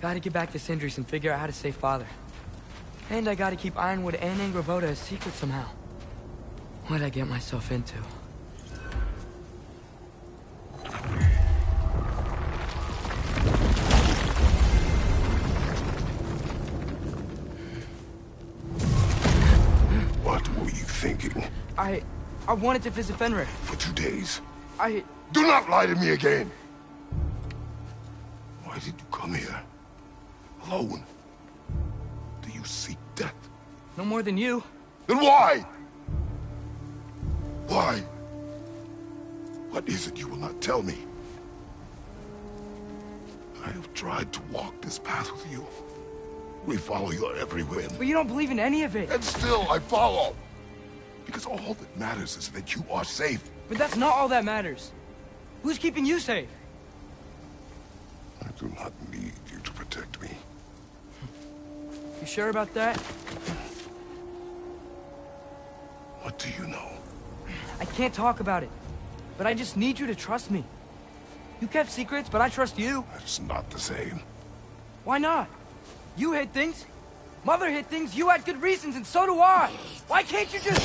Gotta get back to Sindri's and figure out how to save Father. And I gotta keep Ironwood and Angrboda a secret somehow. What'd I get myself into? What were you thinking? I wanted to visit Fenrir. For 2 days. Do not lie to me again! Why did you come here? Alone? Do you seek death? No more than you. Then why? Why? What is it you will not tell me? I have tried to walk this path with you. We follow your every whim. But you don't believe in any of it. And still I follow. Because all that matters is that you are safe. But that's not all that matters. Who's keeping you safe? I do not need you to protect me. You sure about that? What do you know? I can't talk about it. But I just need you to trust me. You kept secrets, but I trust you. That's not the same. Why not? You hid things. Mother hid things. You had good reasons, and so do I. Why can't you just...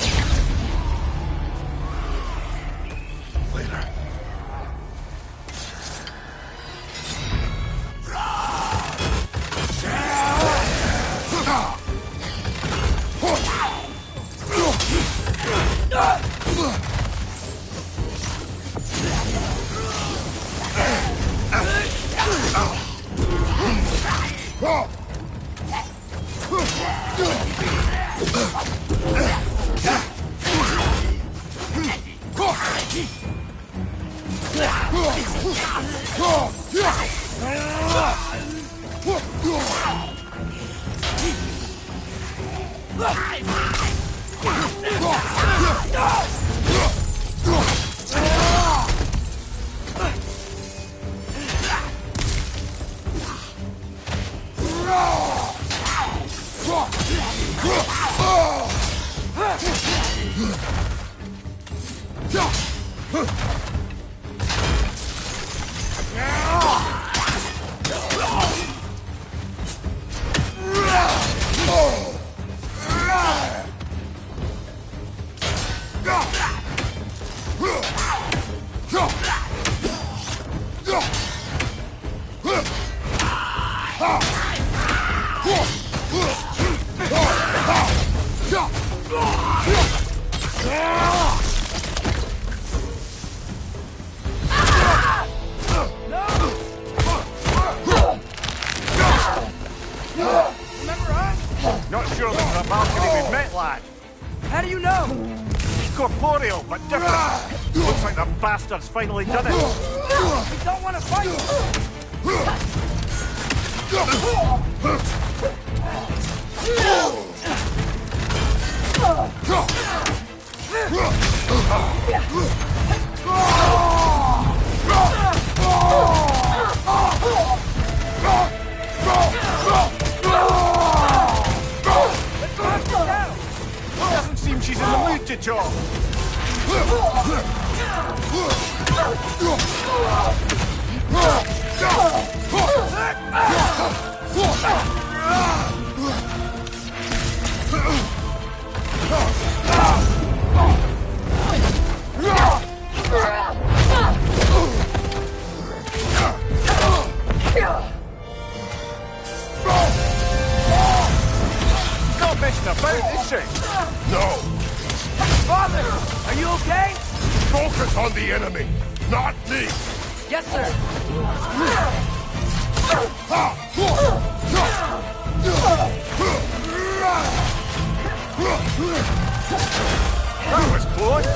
Later. Bastard's finally done it! We don't want to fight! Doesn't seem she's in the mood to talk! Not messing about, is she? No! Father! Are you okay? Focus on the enemy, not me! Yes, sir! That was close!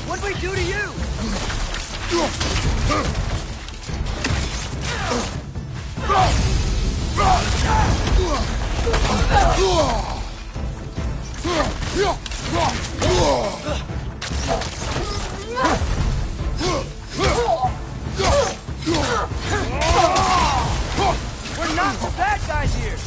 What'd we do to you? We're not the bad guys here!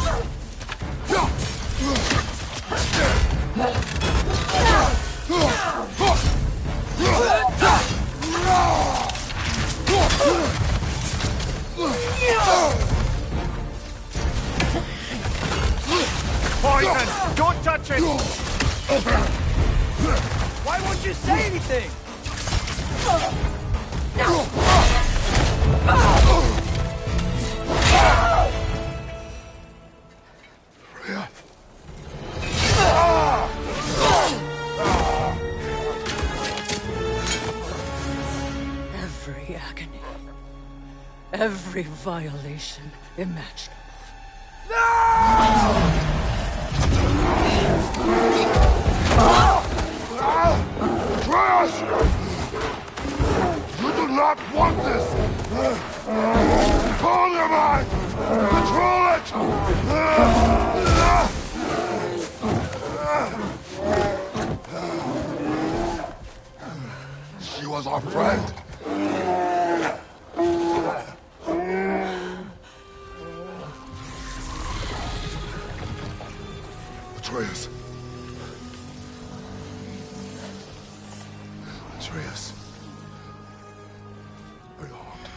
Poison! Don't touch it! Why won't you say anything? Freya. Every agony. Every violation imaginable. Trash! You do not want this! Control your mind! Control it! She was our friend. Atreus. Atreus. Are you harmed?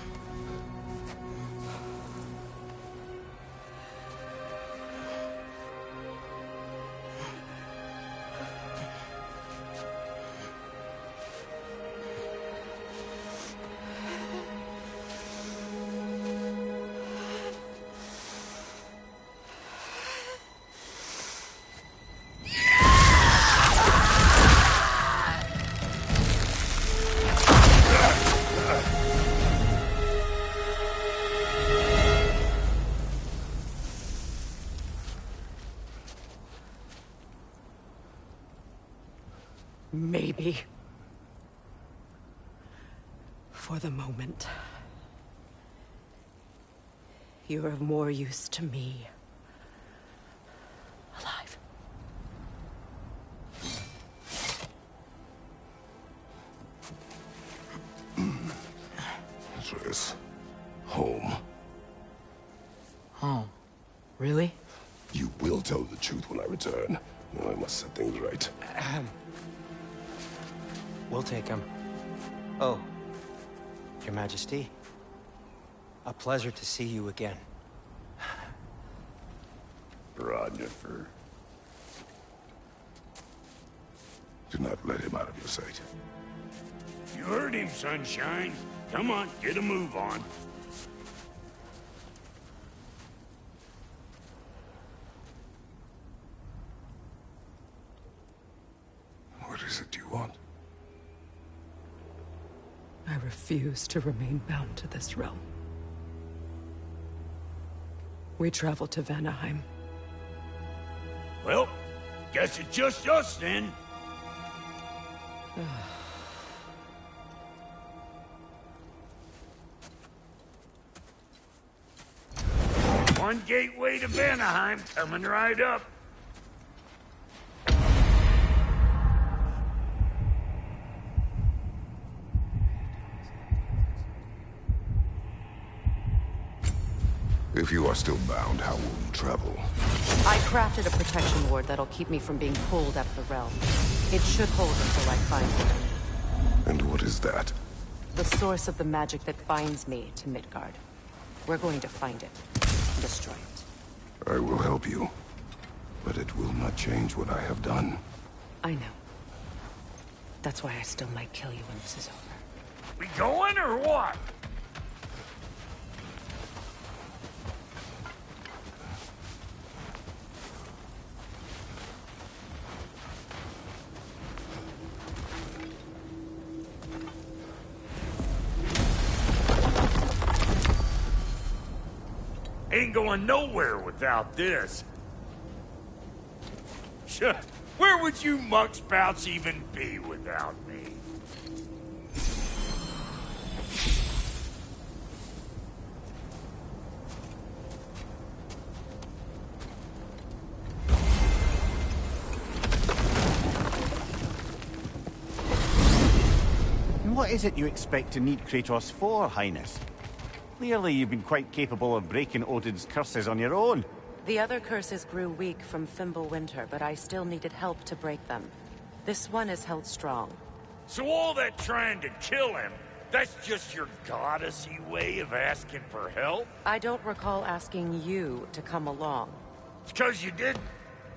Maybe. For the moment. You're of more use to me. Alive. Atreus. Home. Oh, really? You will tell the truth when I return. I must set things right. We'll take him. Oh, Your Majesty. A pleasure to see you again. Ragnarök. Do not let him out of your sight. You heard him, Sunshine. Come on, get a move on. What is it you want? I refuse to remain bound to this realm. We travel to Vanaheim. Well, guess it's just us then. One gateway to Vanaheim coming right up. If you are still bound, how will you travel? I crafted a protection ward that'll keep me from being pulled out of the realm. It should hold until I find it. And what is that? The source of the magic that binds me to Midgard. We're going to find it. Destroy it. I will help you. But it will not change what I have done. I know. That's why I still might kill you when this is over. We going or what? Ain't going nowhere without this. Sure, where would you muckspouts even be without me? And what is it you expect to need Kratos for, Highness? Clearly you've been quite capable of breaking Odin's curses on your own. The other curses grew weak from Fimbulwinter, but I still needed help to break them. This one is held strong. So all that trying to kill him, that's just your goddessy way of asking for help? I don't recall asking you to come along. It's 'cause you didn't.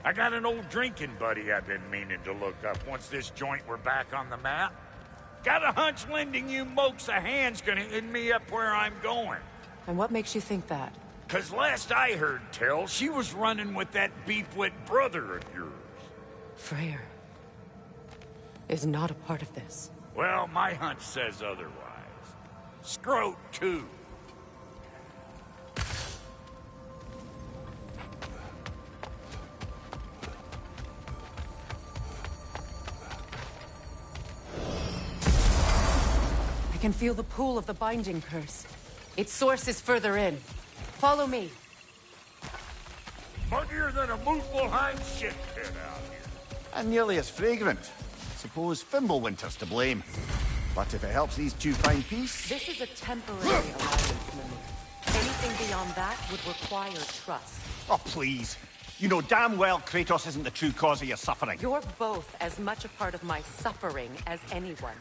I got an old drinking buddy I've been meaning to look up once this joint were back on the map. Got a hunch lending you mokes a hand's gonna end me up where I'm going. And what makes you think that? 'Cause last I heard tell, she was running with that beef-wit brother of yours. Freyr is not a part of this. Well, my hunch says otherwise. Scrote, too. I can feel the pull of the binding curse. Its source is further in. Follow me. Muggier than a Muspelheim shit pit out here. And nearly as fragrant. Suppose Fimbulwinter's to blame. But if it helps these two find peace... This is a temporary alliance, Mimir. Anything beyond that would require trust. Oh, please. You know damn well Kratos isn't the true cause of your suffering. You're both as much a part of my suffering as anyone.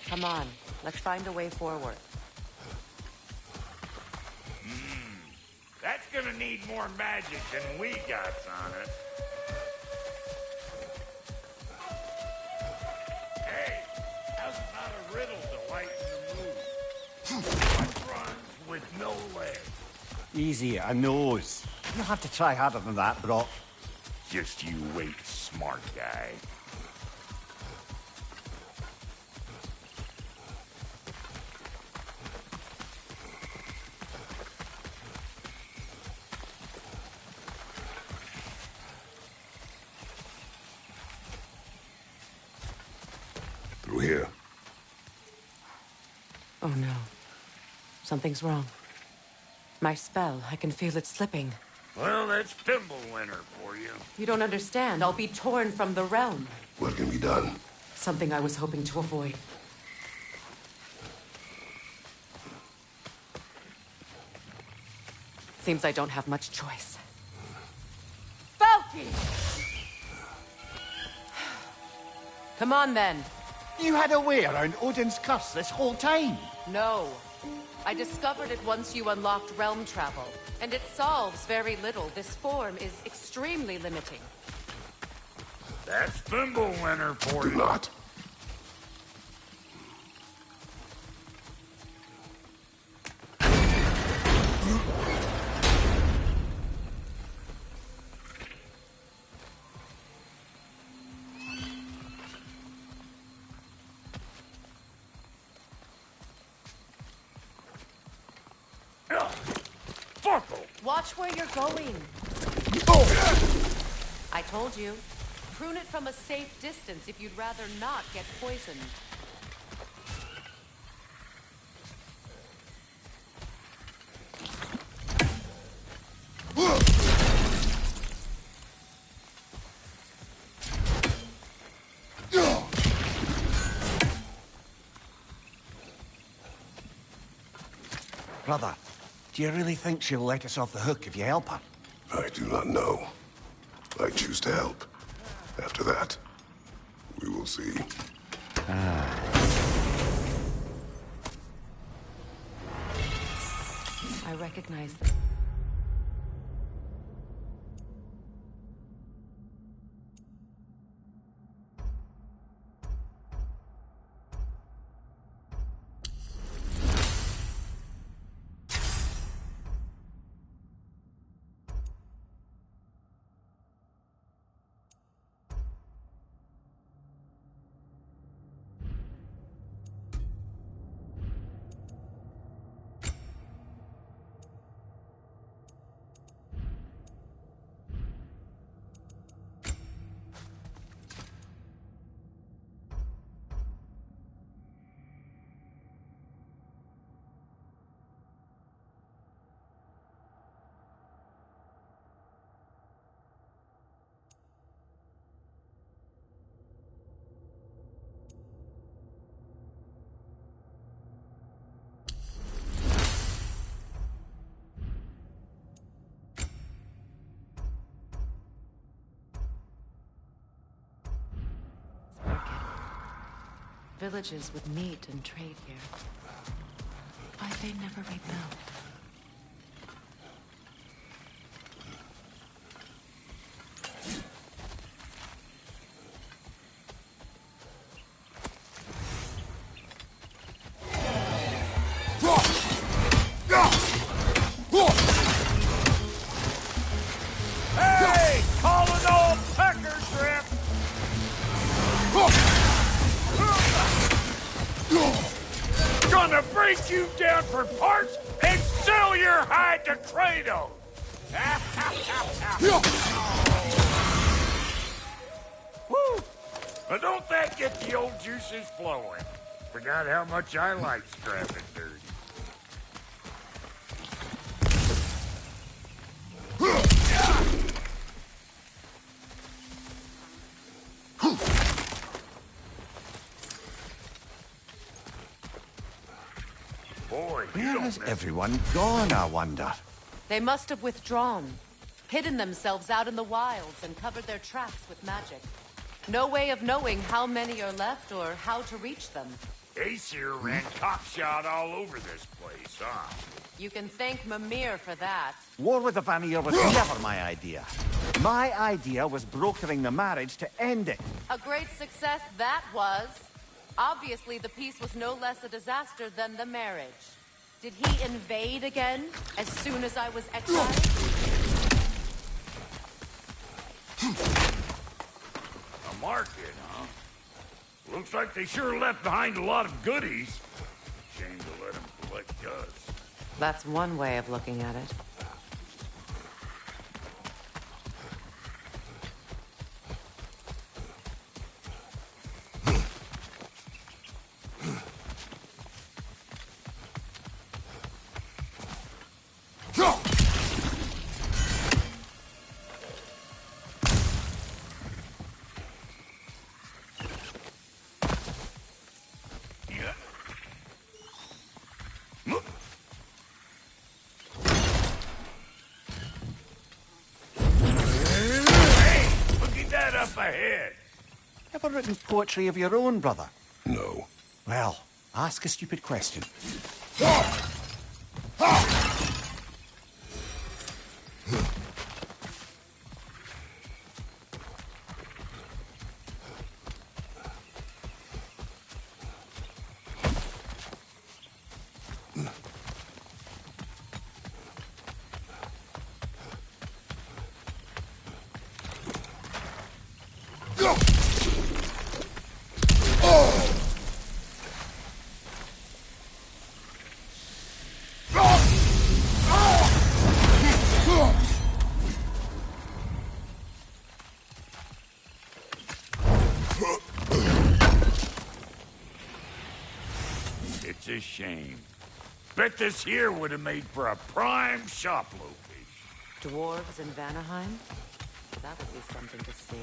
Come on, let's find a way forward. That's gonna need more magic than we got on it. Hey, how's about a riddle to lighten the mood? What runs with no legs? Easy, a nose. You'll have to try harder than that, Brock. Just you wait, smart guy. Through here. Oh no. Something's wrong. My spell, I can feel it slipping. Well, that's Fimbulwinter for you. You don't understand. I'll be torn from the realm. What can be done? Something I was hoping to avoid. Seems I don't have much choice. Falky! Come on, then. You had a way around Odin's curse this whole time. No. I discovered it once you unlocked realm travel, and it solves very little. This form is extremely limiting. That's Fimbulwinter for Do you. not. Watch where you're going. I told you. Prune it from a safe distance if you'd rather not get poisoned. Brother, do you really think she'll let us off the hook if you help her? I do not know. I choose to help. After that, we will see. I recognize them. Villages would meet and trade here. Why'd they never rebuild? Hey! Call an old pecker trip! Gonna break you down for parts and sell your hide to Kratos! Woo! Now don't that get the old juices flowing? Forgot how much I like scrapping dirty. Boy, Where has everyone gone, I wonder? They must have withdrawn, hidden themselves out in the wilds, and covered their tracks with magic. No way of knowing how many are left or how to reach them. Aesir ran cockshot all over this place, huh? You can thank Mimir for that. War with the Vanir was never my idea. My idea was brokering the marriage to end it. A great success that was. Obviously, the peace was no less a disaster than the marriage. Did he invade again, as soon as I was exiled? A market, huh? Looks like they sure left behind a lot of goodies. Shame to let them collect us. That's one way of looking at it. Up ahead. Ever written poetry of your own, brother? No. Well, ask a stupid question. It's a shame. Bet this here would have made for a prime shop location. Dwarves in Vanaheim? That would be something to see.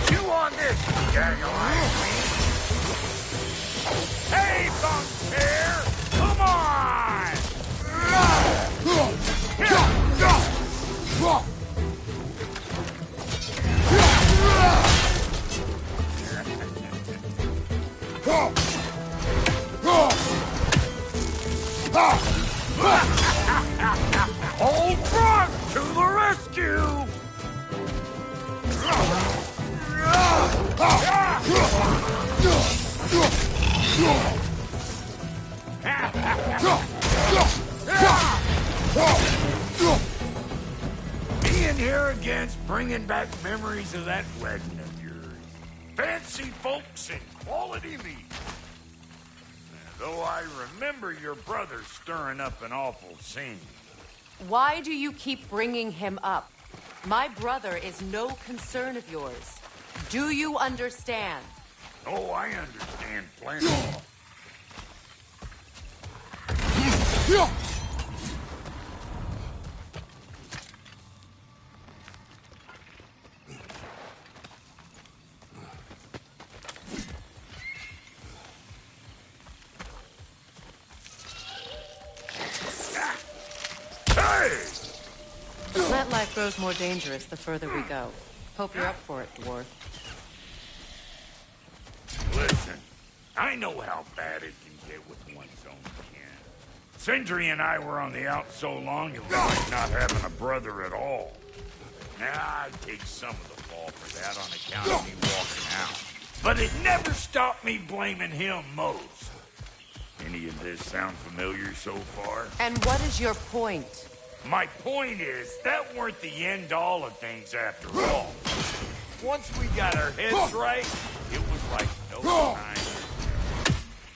You on this, Gaggle? Hey, Thunder! Come on! Old Brock to the rescue! Being here again's bringing back memories of that wedding of yours. Fancy folks and quality meat. Though I remember your brother stirring up an awful scene. Why do you keep bringing him up? My brother is no concern of yours. Do you understand? Oh, I understand plenty. That life grows more dangerous the further we go. Hope you're up for it, dwarf. Listen, I know how bad it can get with one's own kin. Sindri and I were on the out so long it was like not having a brother at all. Now, I take some of the fall for that on account of me walking out. But it never stopped me blaming him most. Any of this sound familiar so far? And what is your point? My point is, that weren't the end-all of things after all. Once we got our heads right, it was like no time.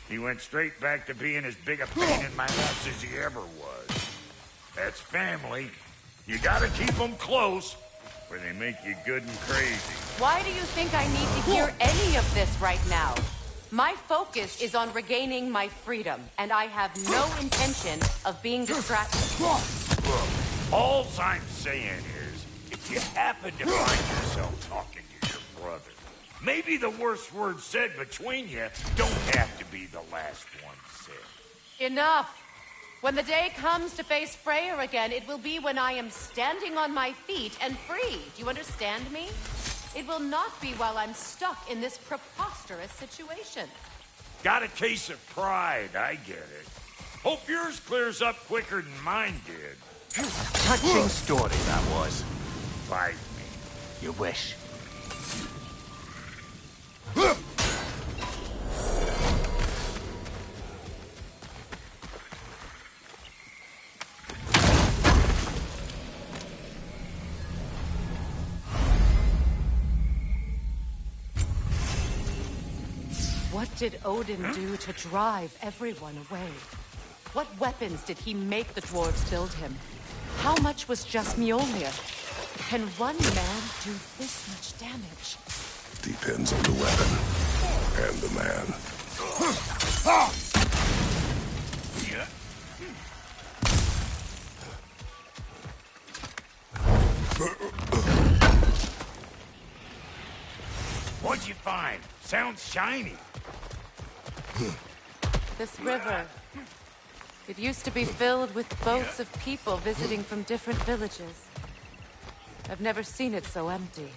He went straight back to being as big a pain in my nuts as he ever was. That's family. You gotta keep them close, or they make you good and crazy. Why do you think I need to hear any of this right now? My focus is on regaining my freedom, and I have no intention of being distracted. Look, all I'm saying is, if you happen to find yourself talking to your brother, maybe the worst words said between you don't have to be the last one said. Enough! When the day comes to face Freyr again, it will be when I am standing on my feet and free. Do you understand me? It will not be while I'm stuck in this preposterous situation. Got a case of pride, I get it. Hope yours clears up quicker than mine did. Touching story, that was. Bite me. You wish. What did Odin do to drive everyone away? What weapons did he make the dwarves build him? How much was just Mjolnir? Can one man do this much damage? Depends on the weapon and the man. What'd you find? Sounds shiny. This river. It used to be filled with boats of people visiting from different villages. I've never seen it so empty.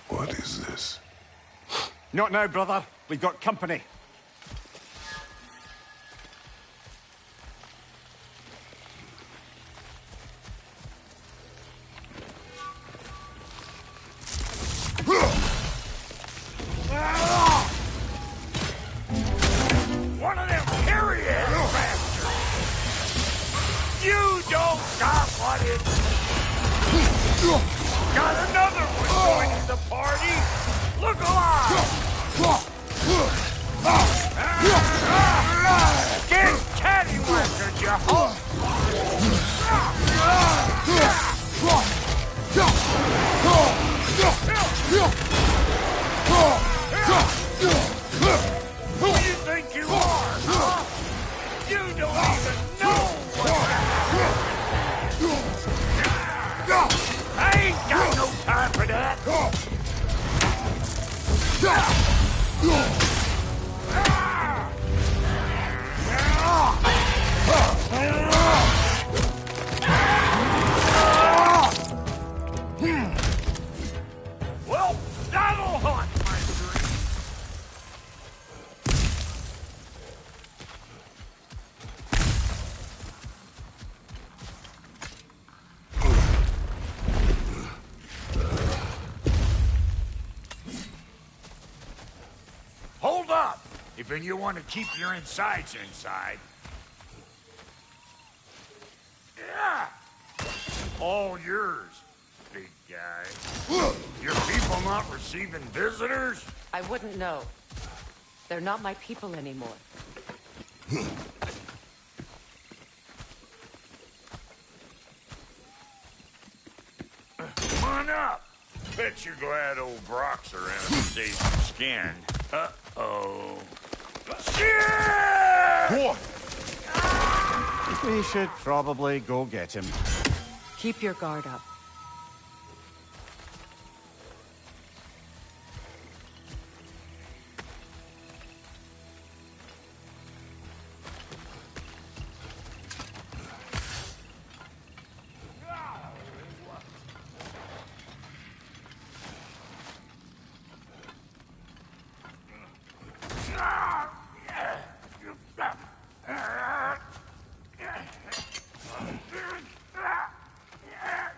What is this? Not now, brother. We've got company. One of them carry-ass bastards! You don't got what it... Got another one joining the party! Look alive! Get catty-whacked, you hoe! Who do you think you are, huh? You don't even know what happened! I ain't got no time for that! Well, that'll haunt my dream! Hold up! If you want to keep your insides inside. Yeah! All yours, big guy. Your people not receiving visitors? I wouldn't know. They're not my people anymore. Come on up. Bet you're glad old Brock's around to save some skin. Uh-oh. Shit! We should probably go get him. Keep your guard up.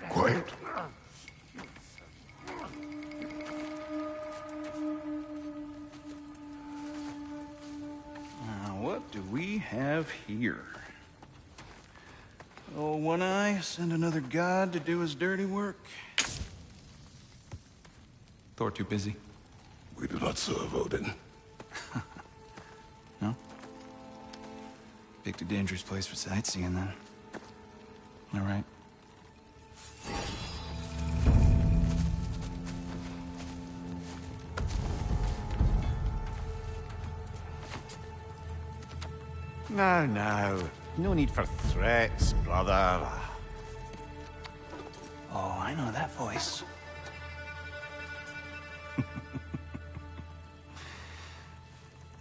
Quiet. What do we have here? Oh, One Eye, send another god to do his dirty work. Thor too busy? We do not serve Odin. No? Picked a dangerous place for sightseeing, then. All right. Now. No need for threats, brother. Oh, I know that voice.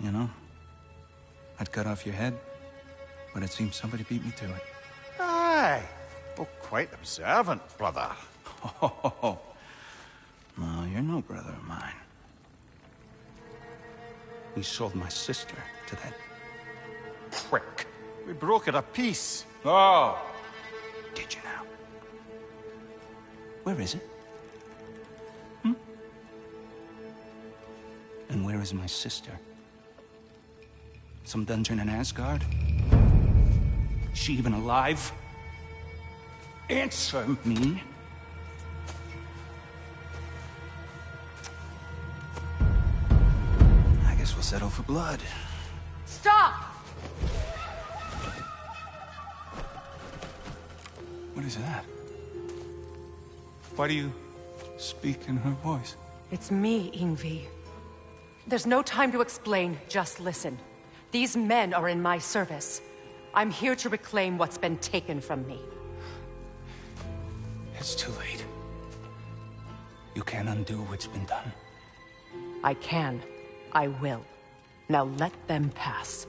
You know, I'd cut off your head, but it seems somebody beat me to it. Aye. Oh, quite observant, brother. Oh, no, you're no brother of mine. You sold my sister to that prick. We broke it a piece. Oh! Did you now? Where is it? And where is my sister? Some dungeon in Asgard? She even alive? Answer me. I guess we'll settle for blood. Stop! What is that? Why do you speak in her voice? It's me, Ingvi. There's no time to explain, just listen. These men are in my service. I'm here to reclaim what's been taken from me. It's too late. You can't undo what's been done. I can. I will. Now let them pass.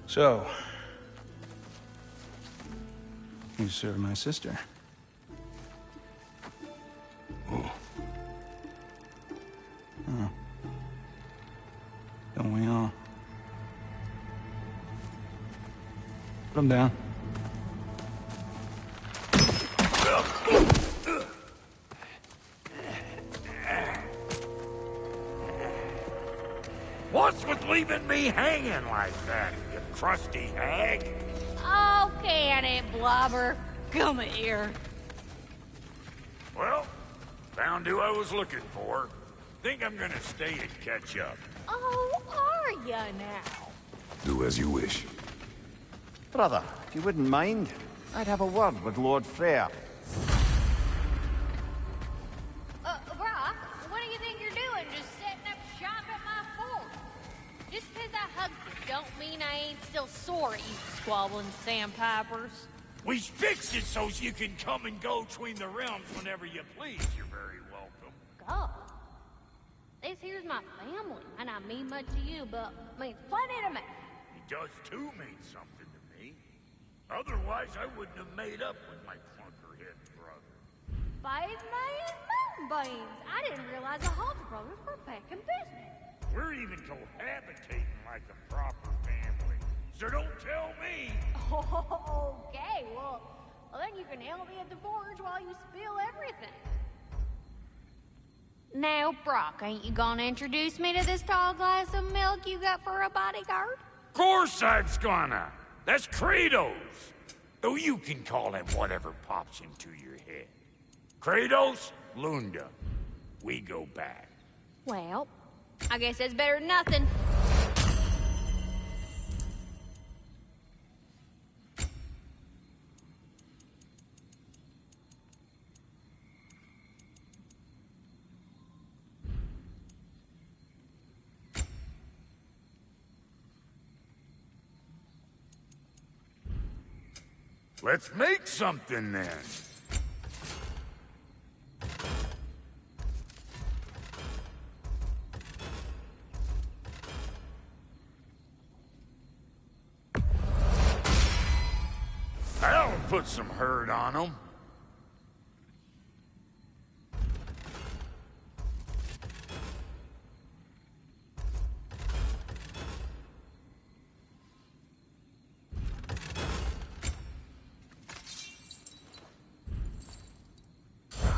So, you serve my sister. Oh. Don't we all? Put him down. What's with leaving me hanging like that, you crusty hag? Oh, can it, Blobber? Come here. Well, found who I was looking for. Think I'm gonna stay and catch up. Oh, are ya now? Do as you wish. Brother, if you wouldn't mind, I'd have a word with Lord Freyr. Brock, what do you think you're doing? Just setting up shop at my fort? Just 'cause I hugged you don't mean I ain't still sore at you squabbling sandpipers. We fixed it so you can come and go between the realms whenever you please. You're very welcome. God. This here's my family, and I mean much to you, but means plenty to me. It does too mean something to me. Otherwise, I wouldn't have made up with my clunkerhead brother. 5 million moonbeams! I didn't realize the Halter brothers were back in business. We're even cohabitating like a proper family. So don't tell me. Okay, well, then you can help me at the forge while you spill everything. Now, Brock, ain't you gonna introduce me to this tall glass of milk you got for a bodyguard? Of course I was gonna. That's Kratos! Though you can call him whatever pops into your head. Kratos, Lunda. We go back. Well, I guess that's better than nothing. Let's make something then. That'll put some hurt on them.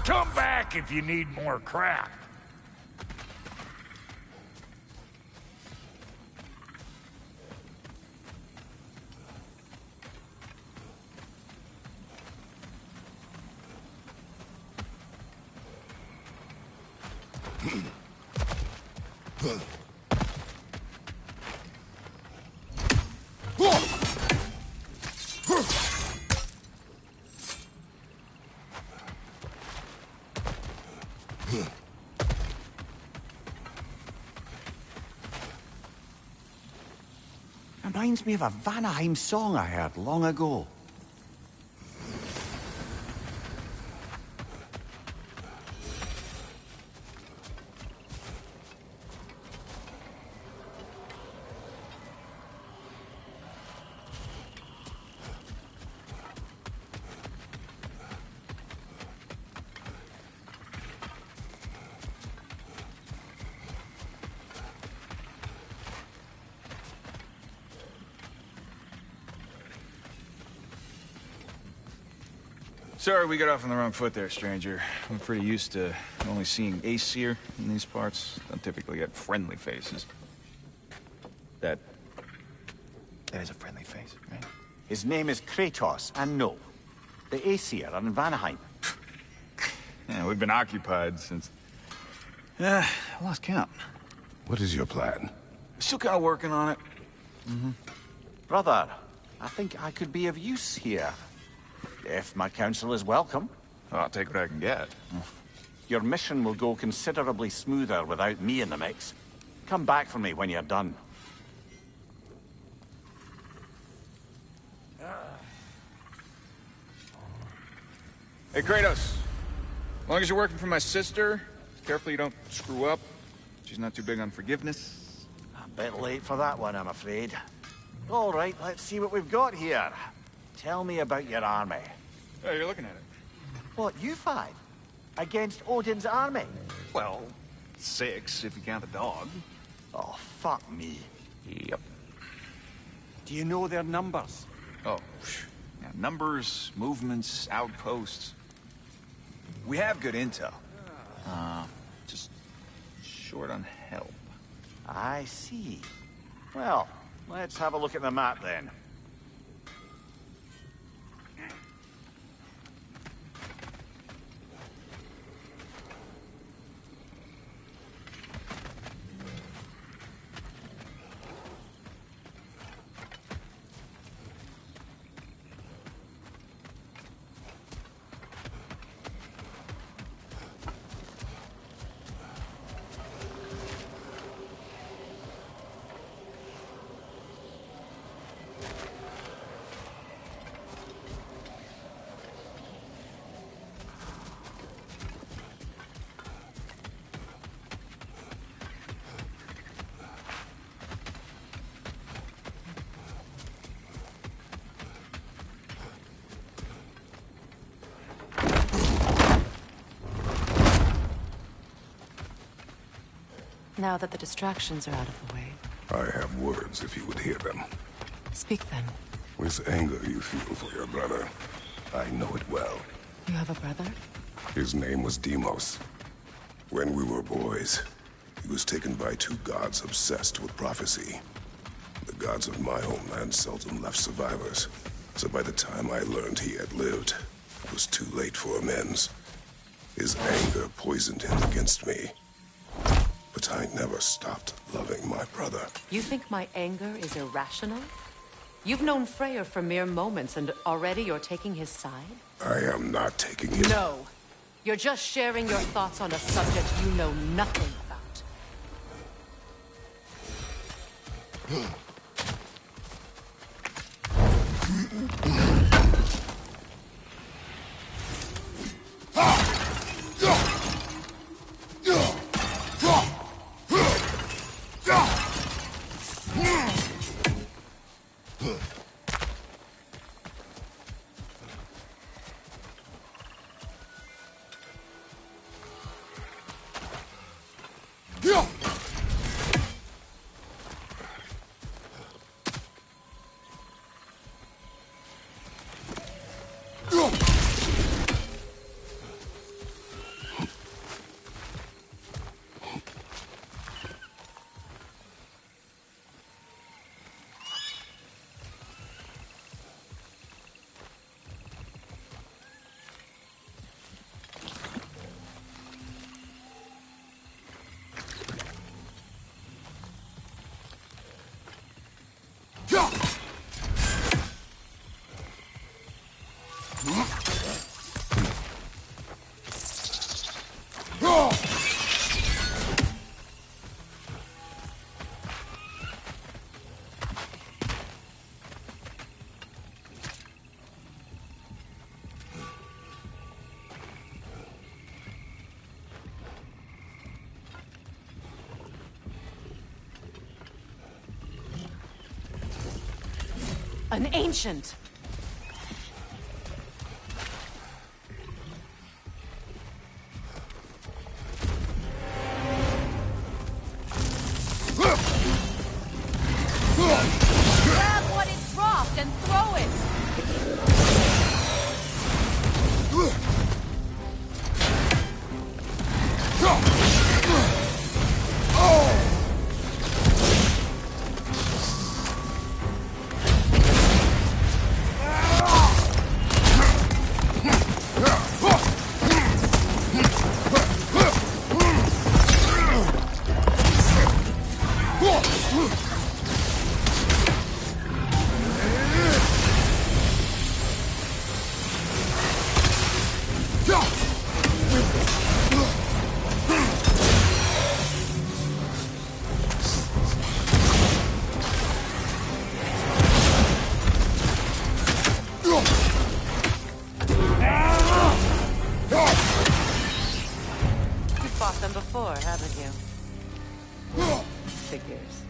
Come back if you need more crap. Reminds me of a Vanaheim song I heard long ago. Sorry we got off on the wrong foot there, stranger. I'm pretty used to only seeing Aesir in these parts. Don't typically get friendly faces. That is a friendly face, right? His name is Kratos, and no. The Aesir are in Vanaheim. Yeah, we've been occupied since... I lost count. What is your plan? Still kind of working on it. Brother, I think I could be of use here. If my counsel is welcome. Oh, I'll take what I can get. Your mission will go considerably smoother without me in the mix. Come back for me when you're done. Hey, Kratos. As long as you're working for my sister, careful you don't screw up. She's not too big on forgiveness. A bit late for that one, I'm afraid. All right, let's see what we've got here. Tell me about your army. Oh, you're looking at it. What, you five? Against Odin's army? Well, 6 if you count the dog. Oh, fuck me. Yep. Do you know their numbers? Oh, yeah, numbers, movements, outposts. We have good intel. Just short on help. I see. Well, let's have a look at the map then. Now that the distractions are out of the way. I have words if you would hear them. Speak then. With anger you feel for your brother. I know it well. You have a brother? His name was Deimos. When we were boys, he was taken by 2 gods obsessed with prophecy. The gods of my homeland seldom left survivors. So by the time I learned he had lived, it was too late for amends. His anger poisoned him against me. But I never stopped loving my brother. You think my anger is irrational? You've known Freyr for mere moments, and already you're taking his side? I am not taking his... No. You're just sharing your thoughts on a subject you know nothing about. An ancient! Grab what it dropped and throw it! Before, haven't you? Figures.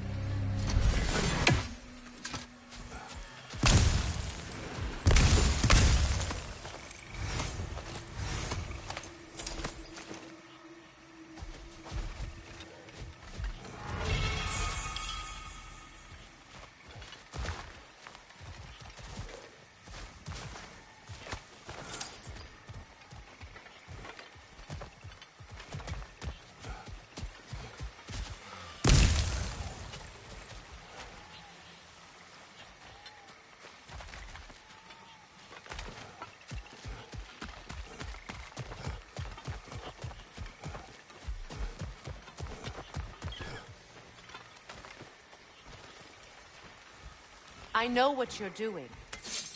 I know what you're doing.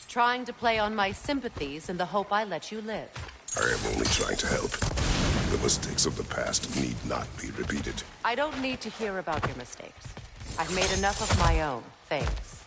Trying to play on my sympathies in the hope I let you live. I am only trying to help. The mistakes of the past need not be repeated. I don't need to hear about your mistakes. I've made enough of my own, thanks.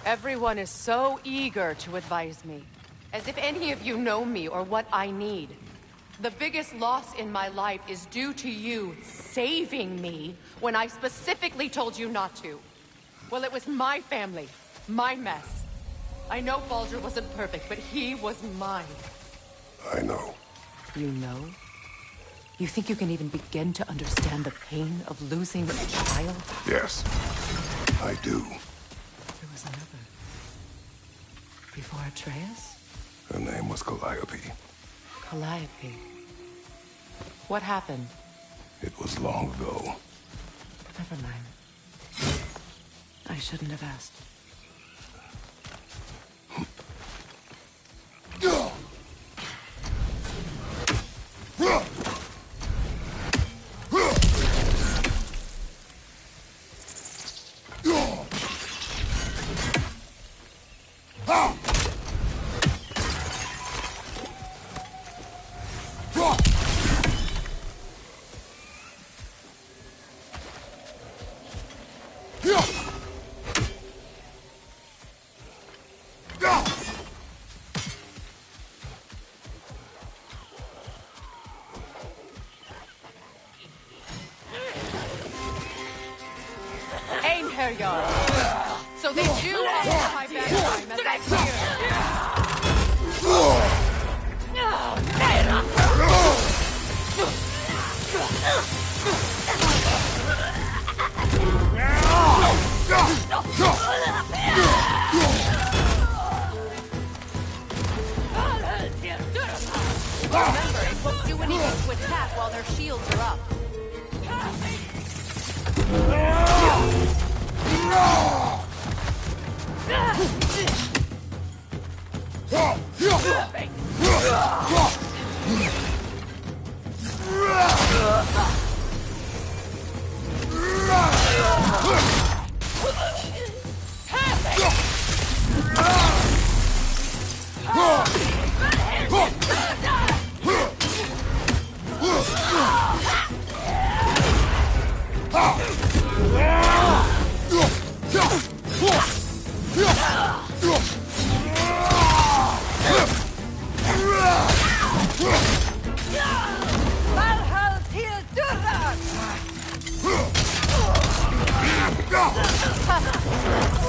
Everyone is so eager to advise me, as if any of you know me or what I need. The biggest loss in my life is due to you saving me when I specifically told you not to. Well, it was my family, my mess. I know Baldur wasn't perfect, but he was mine. I know. You know? You think you can even begin to understand the pain of losing a child? Yes, I do. There was another. Before Atreus? Her name was Calliope. Calliope. What happened? It was long ago. Never mind. I shouldn't have asked. So they do occupy Valheim, as I Remember, it won't do anything to attack while their shields are up.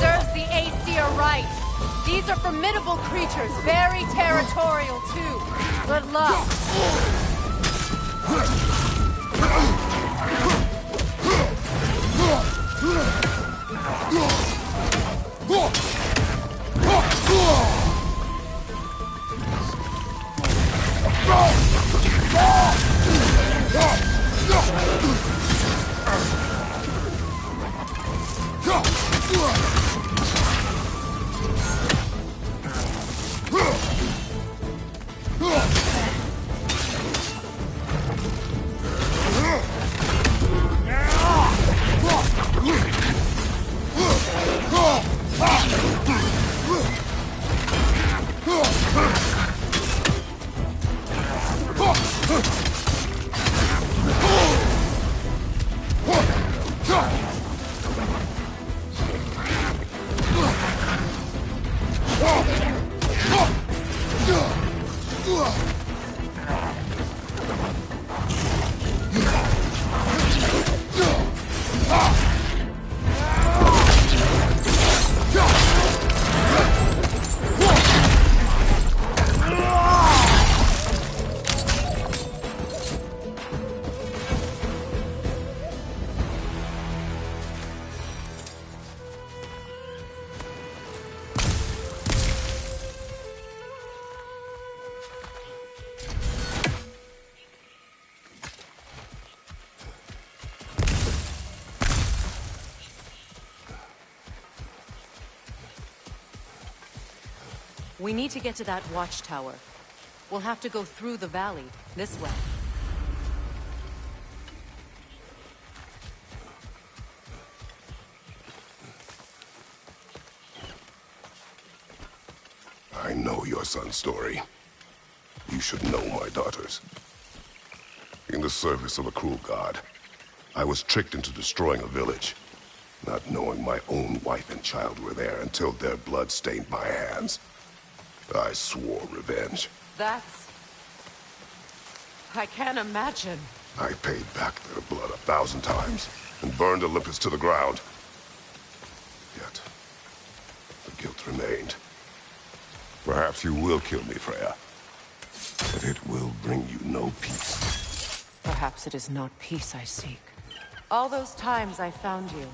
Serves the Aesir right. These are formidable creatures, very territorial too. Good luck. We need to get to that watchtower. We'll have to go through the valley, this way. I know your son's story. You should know my daughters. In the service of a cruel god, I was tricked into destroying a village, not knowing my own wife and child were there until their blood stained my hands. I swore revenge. I can't imagine. I paid back their blood 1,000 times and burned Olympus to the ground. Yet, the guilt remained. Perhaps you will kill me, Freya. But it will bring you no peace. Perhaps it is not peace I seek. All those times I found you,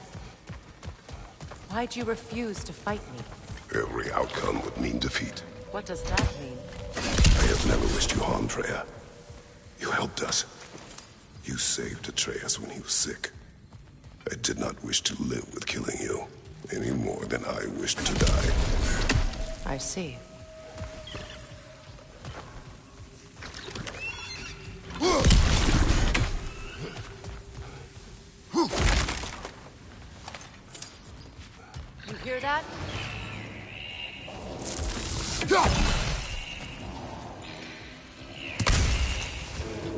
why'd you refuse to fight me? Every outcome would mean defeat. What does that mean? I have never wished you harm, Freya. You helped us. You saved Atreus when he was sick. I did not wish to live with killing you, any more than I wished to die. I see. You hear that?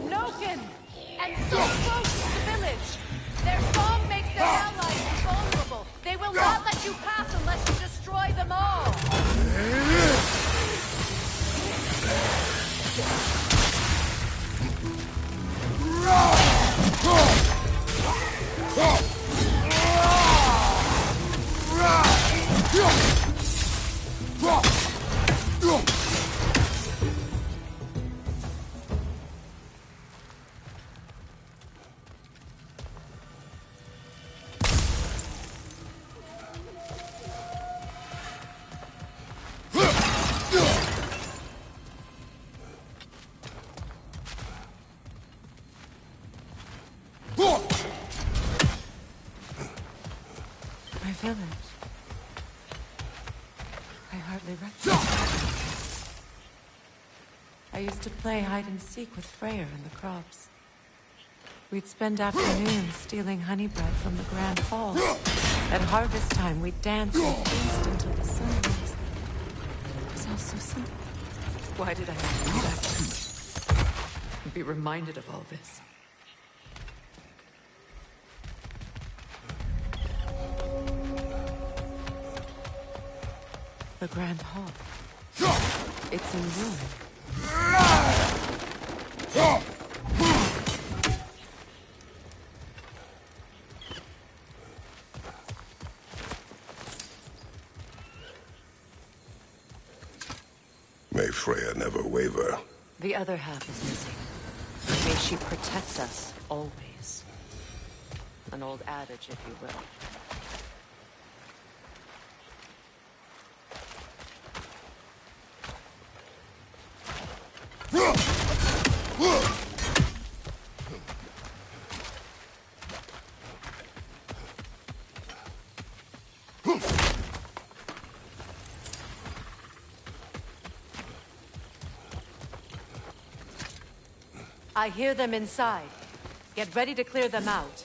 Noken! And so close to the village! Their song makes their allies invulnerable. They will not let you pass unless you destroy them all! My village. I hardly recognize. I used to play hide and seek with Freyr in the crops. We'd spend afternoons stealing honey bread from the grand hall. At harvest time, we'd dance and feast until the sun rose. It was all so simple. Why did I have to go back and be reminded of all this? The grand hall. It's in ruin. May Freya never waver. The other half is missing. May she protect us always. An old adage, if you will. I hear them inside. Get ready to clear them out.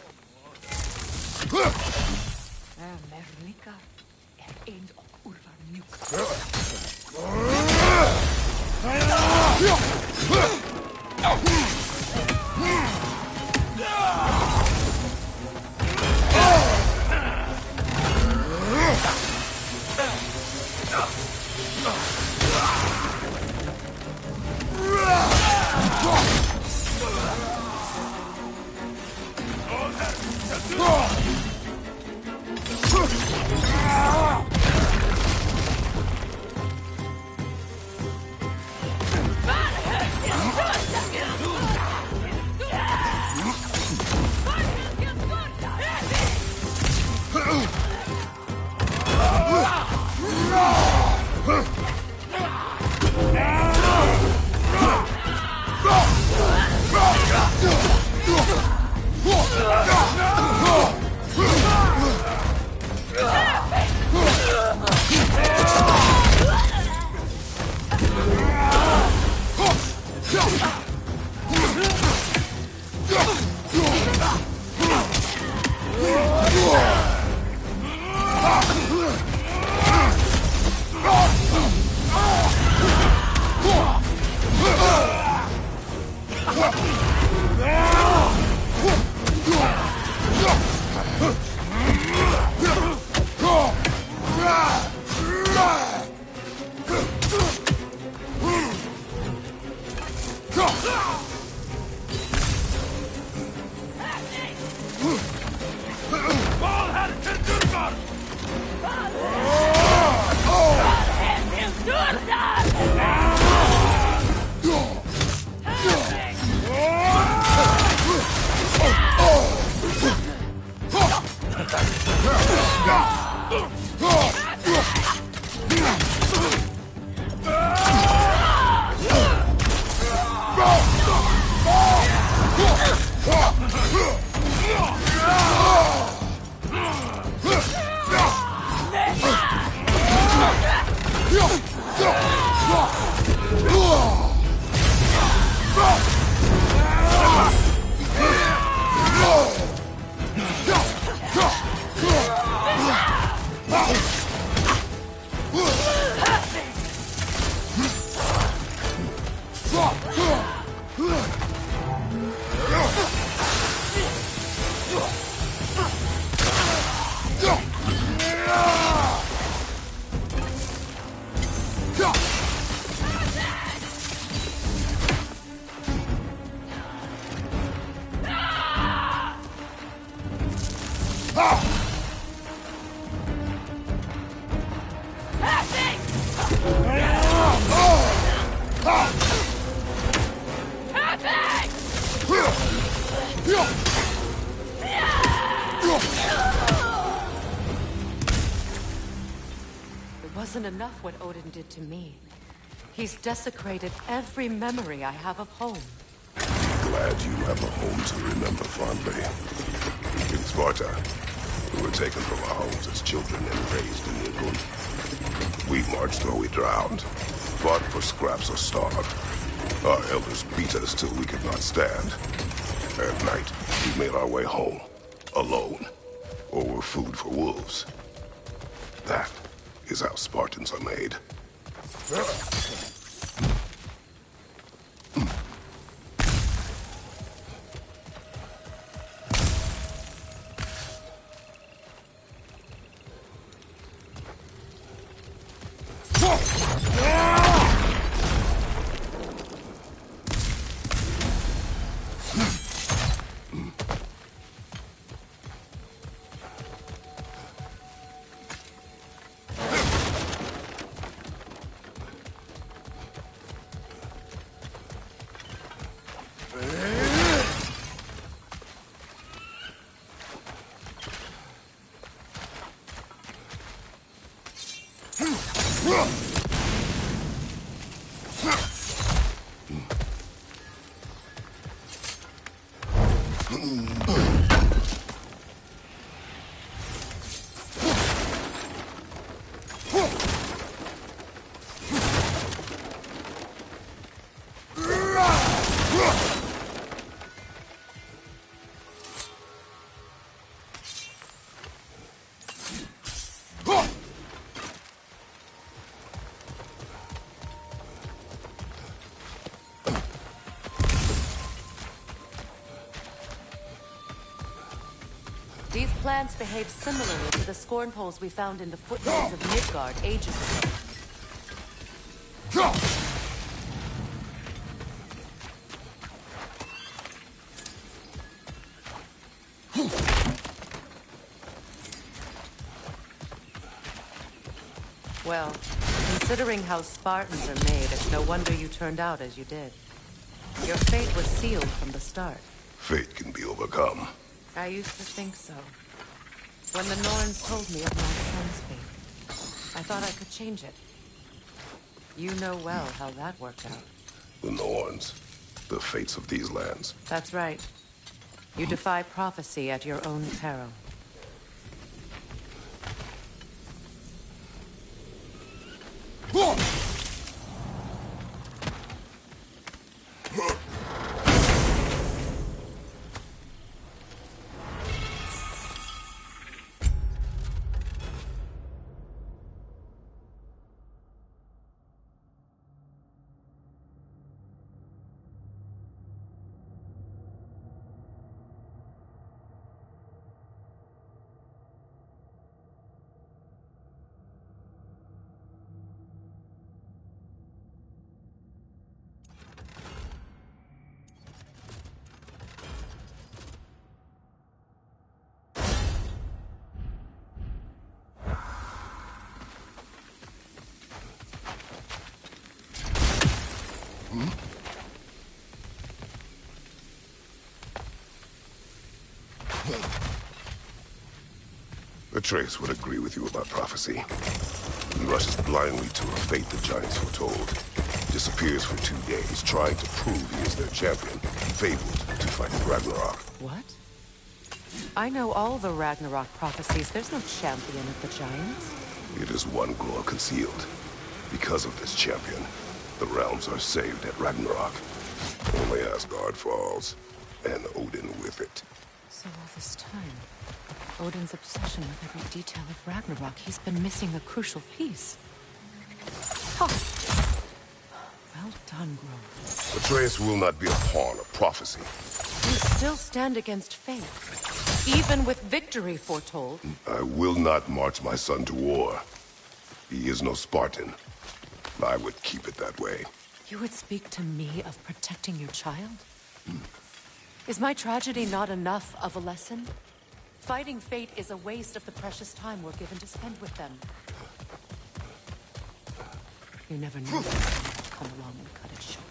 Wasn't enough what Odin did to me. He's desecrated every memory I have of home. Glad you have a home to remember fondly. In Sparta, we were taken from our homes as children and raised in Nilgund. We marched or we drowned, fought for scraps or starved. Our elders beat us till we could not stand. At night, we made our way home, alone, or were food for wolves. That is how Spartans are made. These plants behave similarly to the scorn poles we found in the footnotes of Midgard ages ago. Well, considering how Spartans are made, it's no wonder you turned out as you did. Your fate was sealed from the start. Fate can be overcome. I used to think so. When the Norns told me of my son's fate, I thought I could change it. You know well how that worked out. The Norns, the fates of these lands. That's right. You defy prophecy at your own peril. Atreus would agree with you about prophecy. He rushes blindly to a fate the Giants foretold. Disappears for 2 days, trying to prove he is their champion, fabled to fight Ragnarok. What? I know all the Ragnarok prophecies. There's no champion of the Giants. It is one glow concealed. Because of this champion, the realms are saved at Ragnarok. Only Asgard falls, and Odin with it. So all this time, Odin's obsession with every detail of Ragnarok, he's been missing a crucial piece. Ha! Well done, Grove. Atreus will not be a pawn of prophecy. You still stand against fate, even with victory foretold. I will not march my son to war. He is no Spartan. I would keep it that way. You would speak to me of protecting your child? Is my tragedy not enough of a lesson? Fighting fate is a waste of the precious time we're given to spend with them. You never knew that someone would come along and cut it short.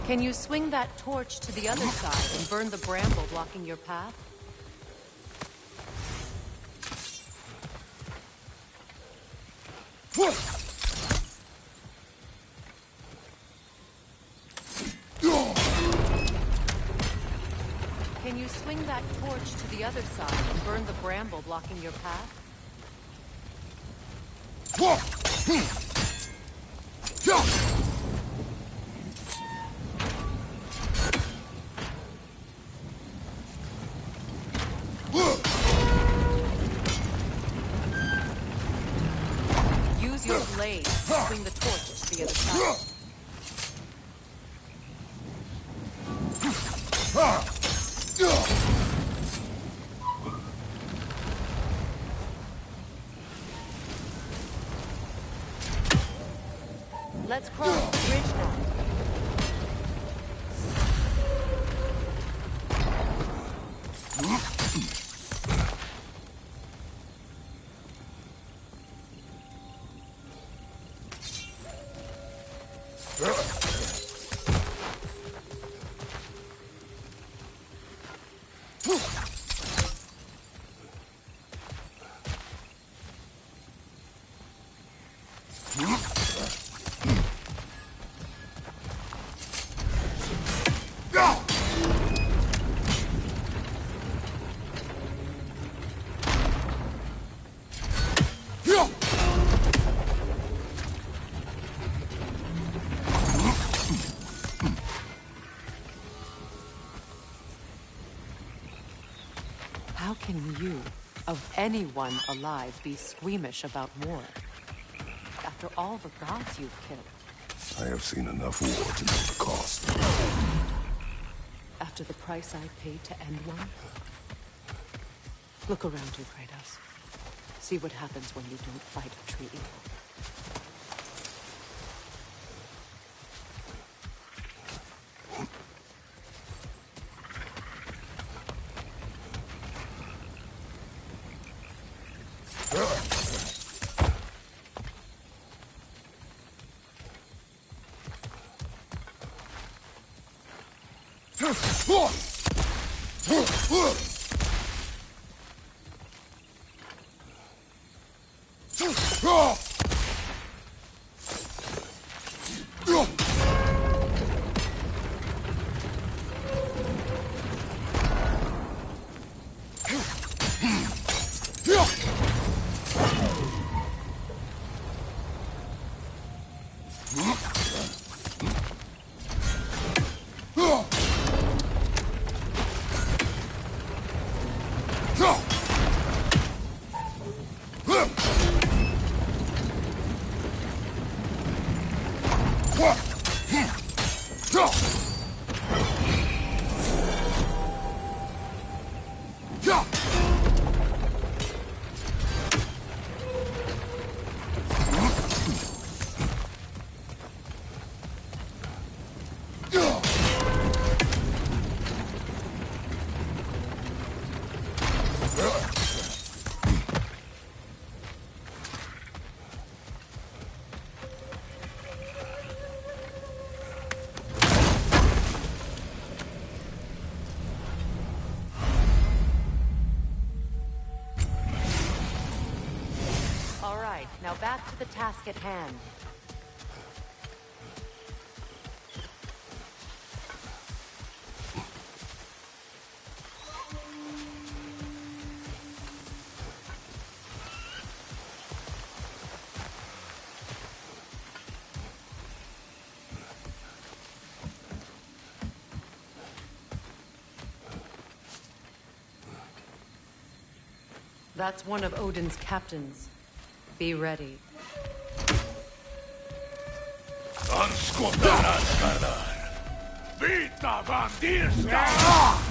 Can you swing that torch to the other side and burn the bramble blocking your path? Can you swing that torch to the other side and burn the bramble blocking your path? Use your blade to swing the torch to the other side. Let's cross the bridge now. How can you, of anyone alive, be squeamish about war? After all the gods you've killed. I have seen enough war to know the cost. After the price I paid to end one? Look around you, Kratos. See what happens when you don't fight true evil. Now back to the task at hand. That's one of Odin's captains. Be ready. Vita Vandirska!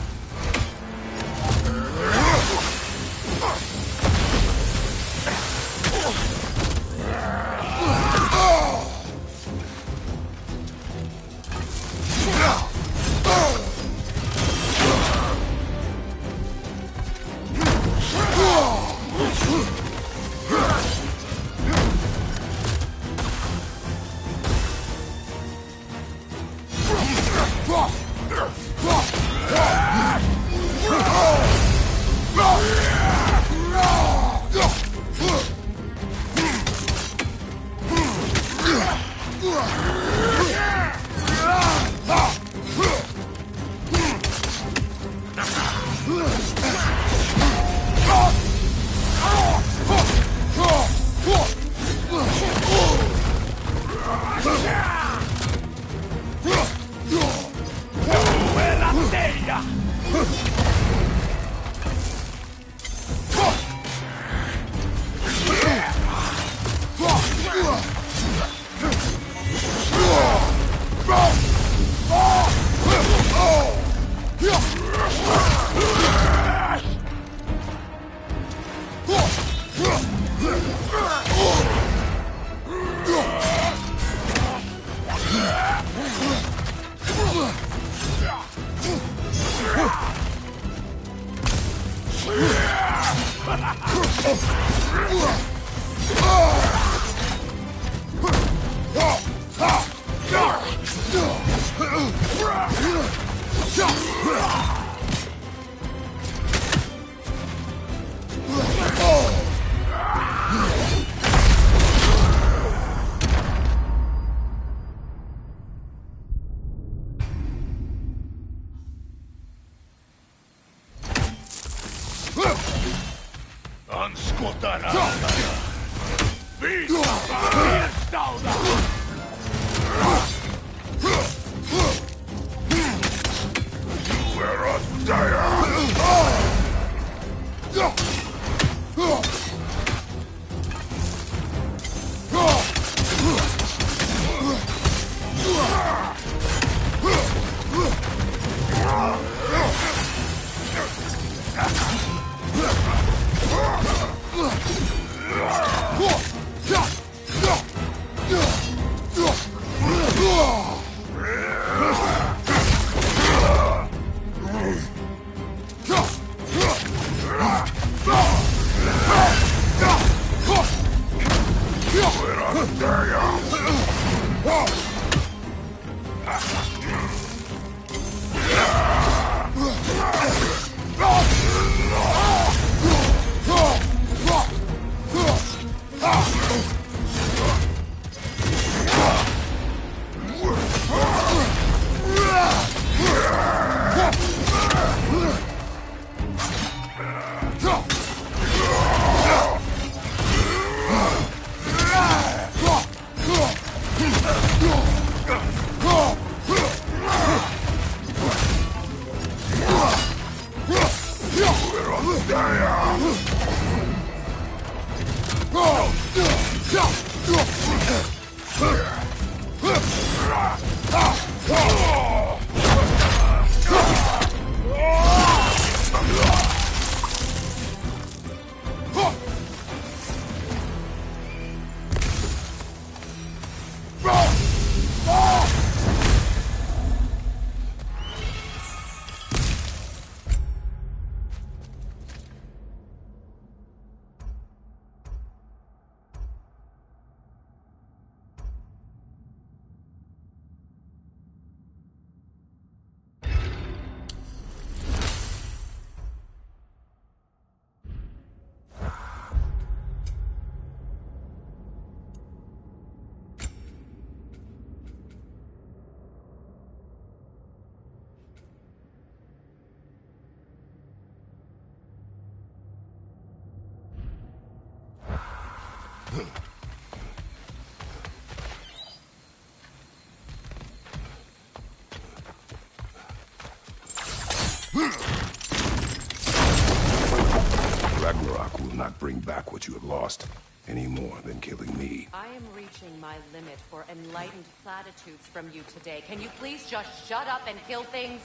Ragnarok will not bring back what you have lost, any more than killing me. I am reaching my limit for enlightened platitudes from you today. Can you please just shut up and kill things?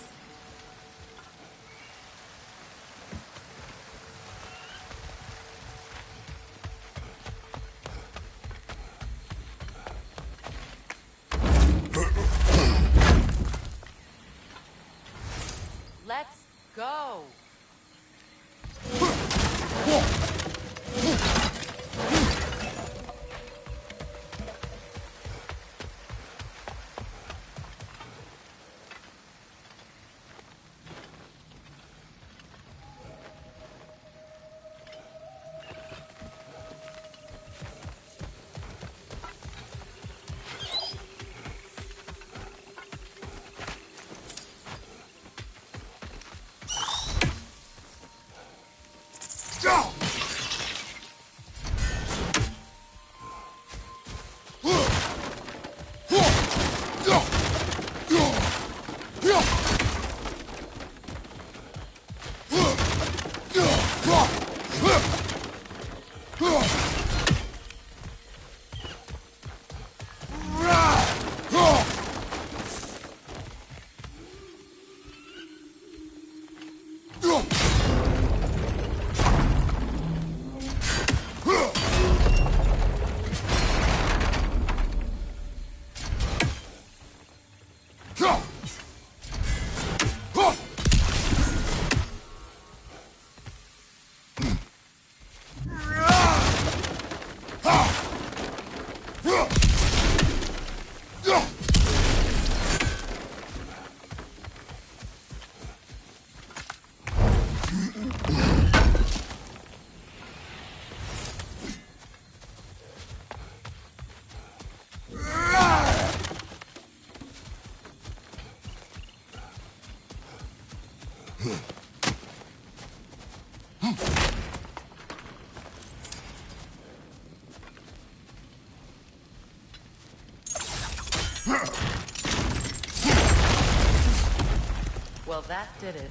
Let's go! Well, that did it.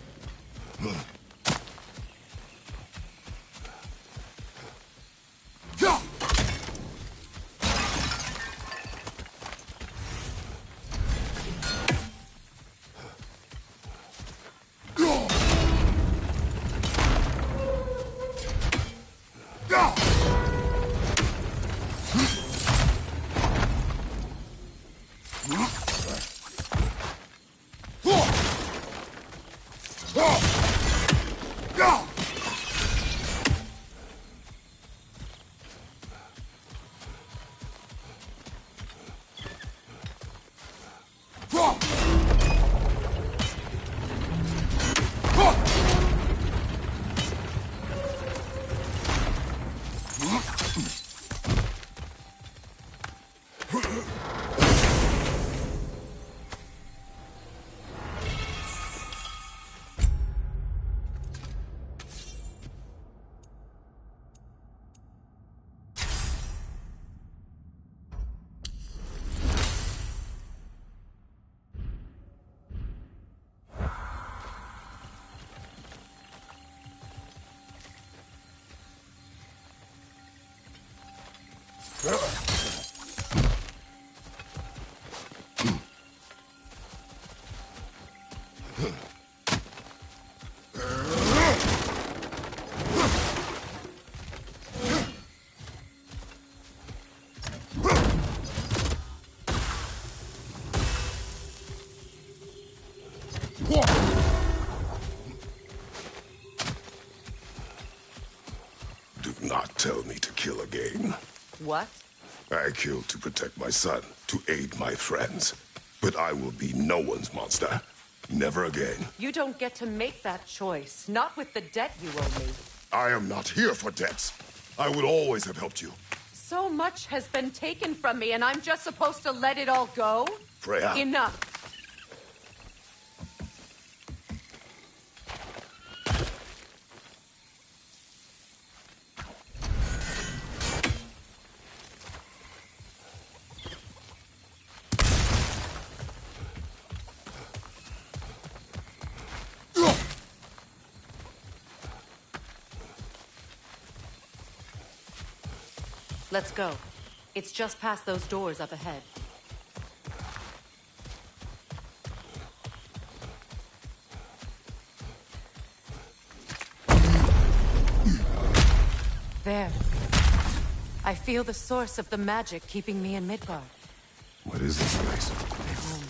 Do not tell me to kill again. What? I killed to protect my son, to aid my friends. But I will be no one's monster. Never again. You don't get to make that choice. Not with the debt you owe me. I am not here for debts. I would always have helped you. So much has been taken from me, and I'm just supposed to let it all go? Freya. Enough. Let's go. It's just past those doors up ahead. There. I feel the source of the magic keeping me in Midgard. What is this place? My home.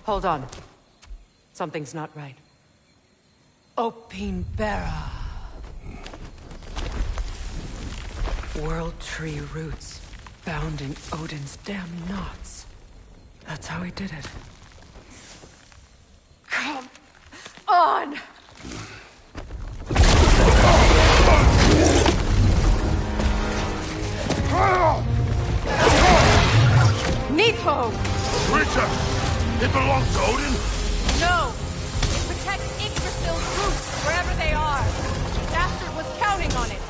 Hold on. Something's not right. Opinbera. World tree roots bound in Odin's damn knots. That's how he did it. Come on! Nepo! Richard! It belongs to Odin? No! It protects Yggdrasil's roots, wherever they are. The bastard was counting on it.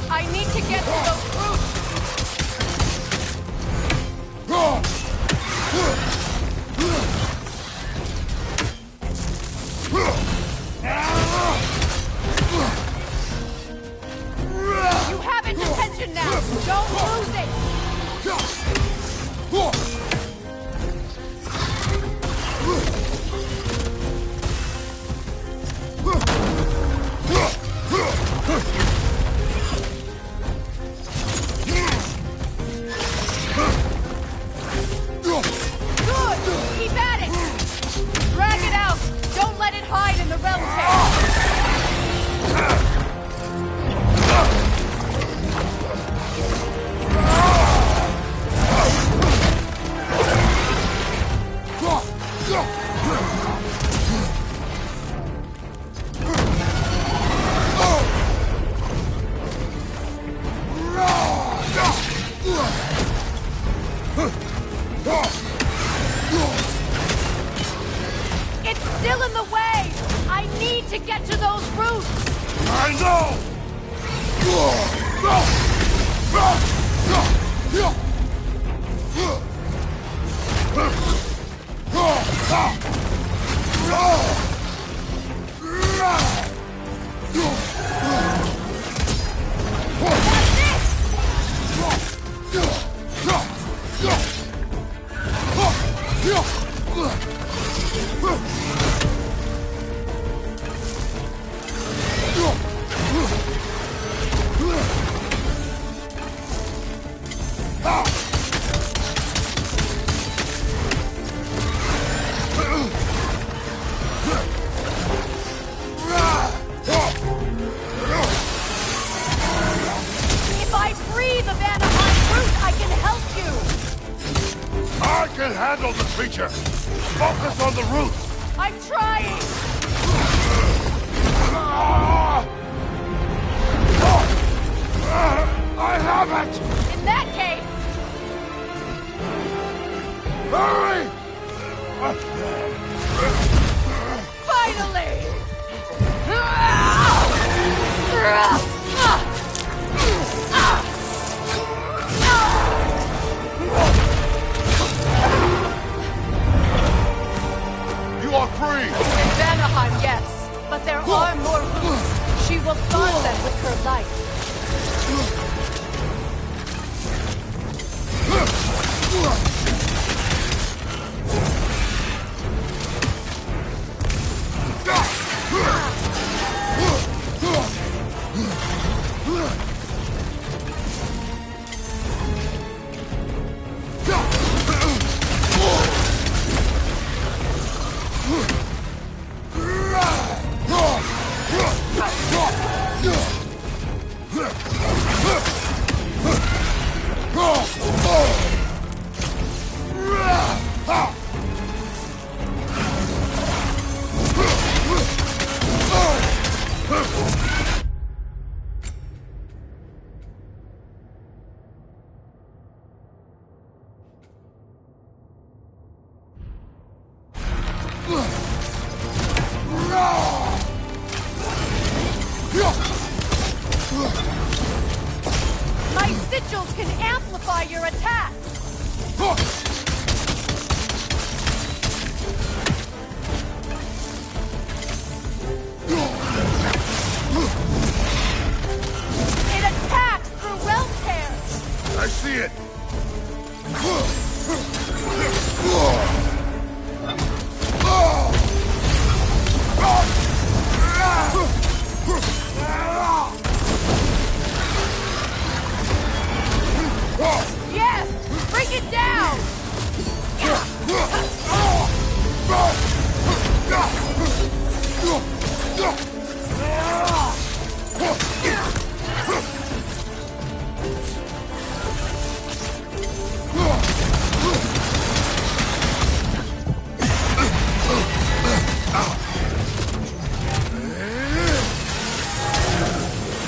I need to get to those roots! You have its attention now! Don't lose it! Good! Keep at it! Drag it out! Don't let it hide in the realm cave! It's still in the way! I need to get to those roots! I know! can handle the creature. Focus on the roots. I'm trying! I have it! In that case, Hurry! finally! You are free! In Vanaheim, yes. But there are more roots. She will guard them with her life. My sigils can amplify your attacks! It attacks through realm tears! I see it! Yes! Bring it down!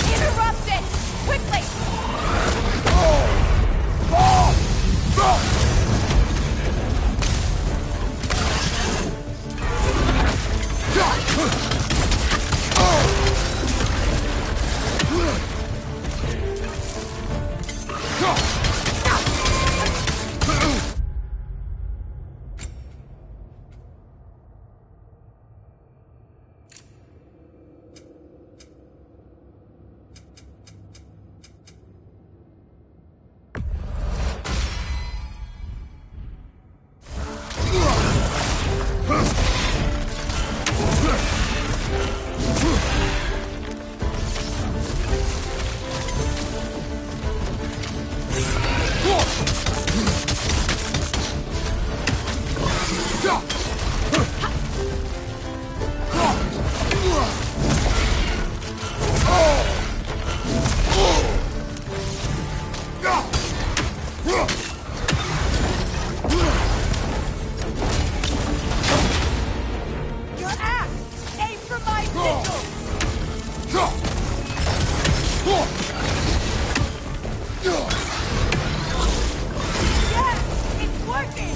Interrupt it! Quickly! Your axe! Aim for my sigil! Yes! It's working!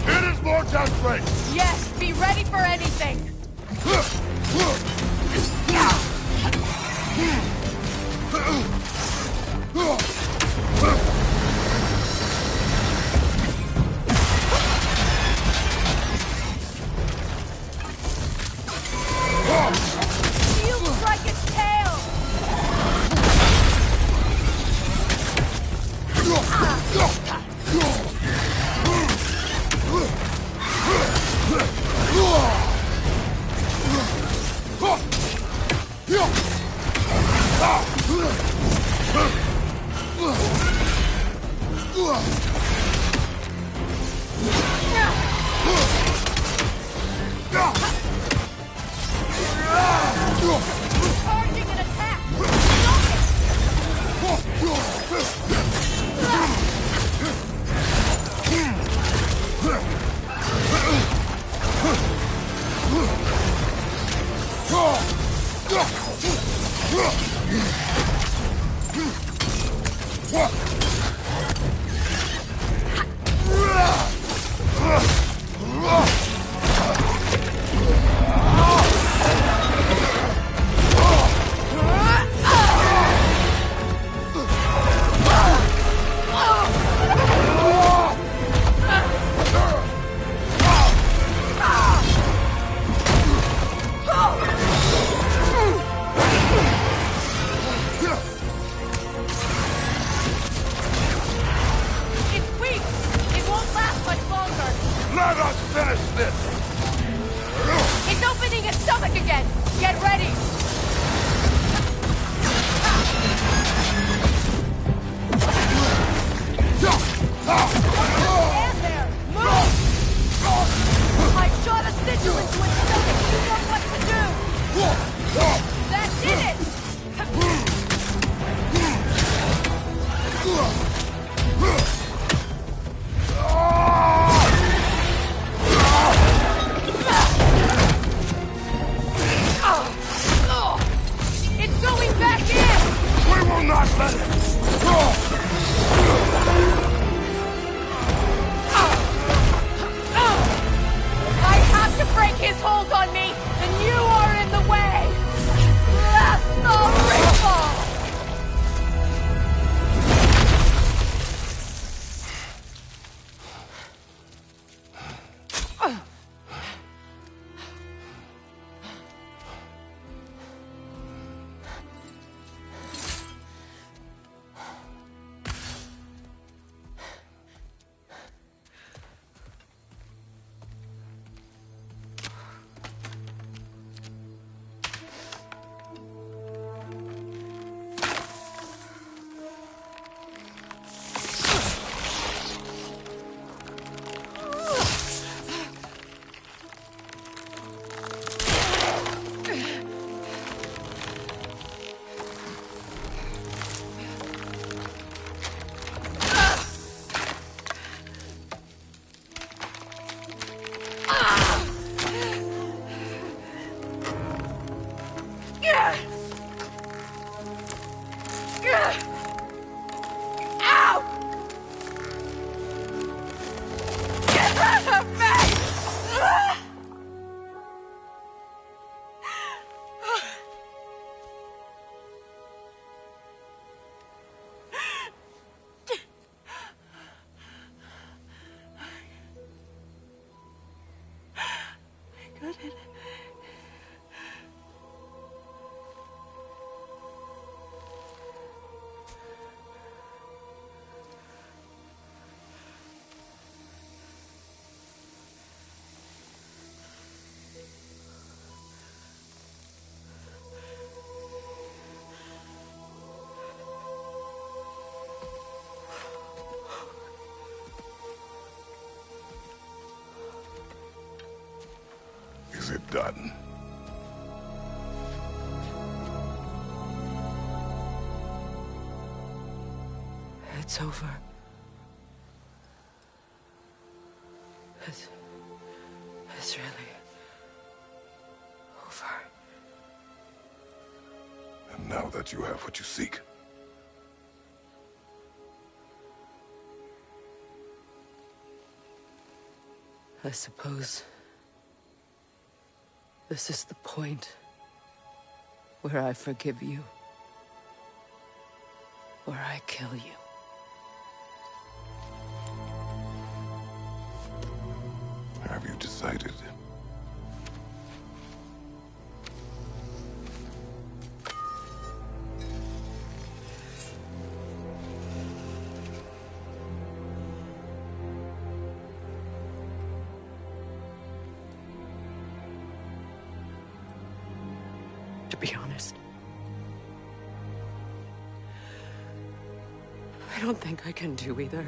It is more desperate! Yes! Be ready for anything! Shield strike its tail! Is it done? It's over. It's really over. And now that you have what you seek, I suppose this is the point where I forgive you, or I kill you. have you decided? To be honest, I don't think I can do either.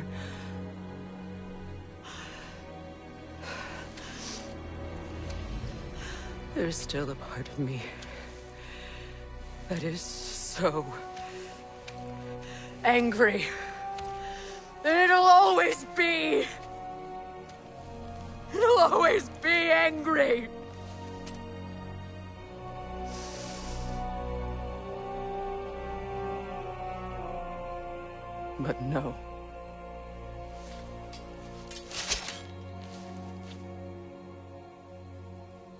There's still a part of me that is so angry that it'll always be angry. But no.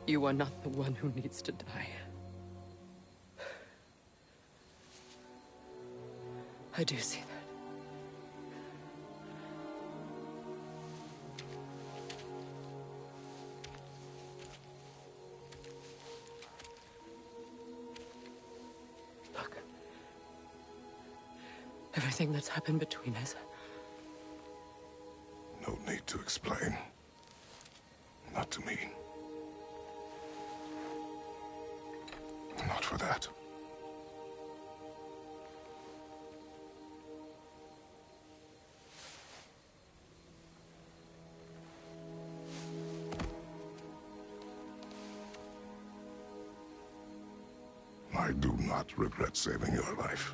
You are not the one who needs to die. I do see that. Look. Everything that's happened between us. No need to explain. Not to me. Not for that. I do not regret saving your life,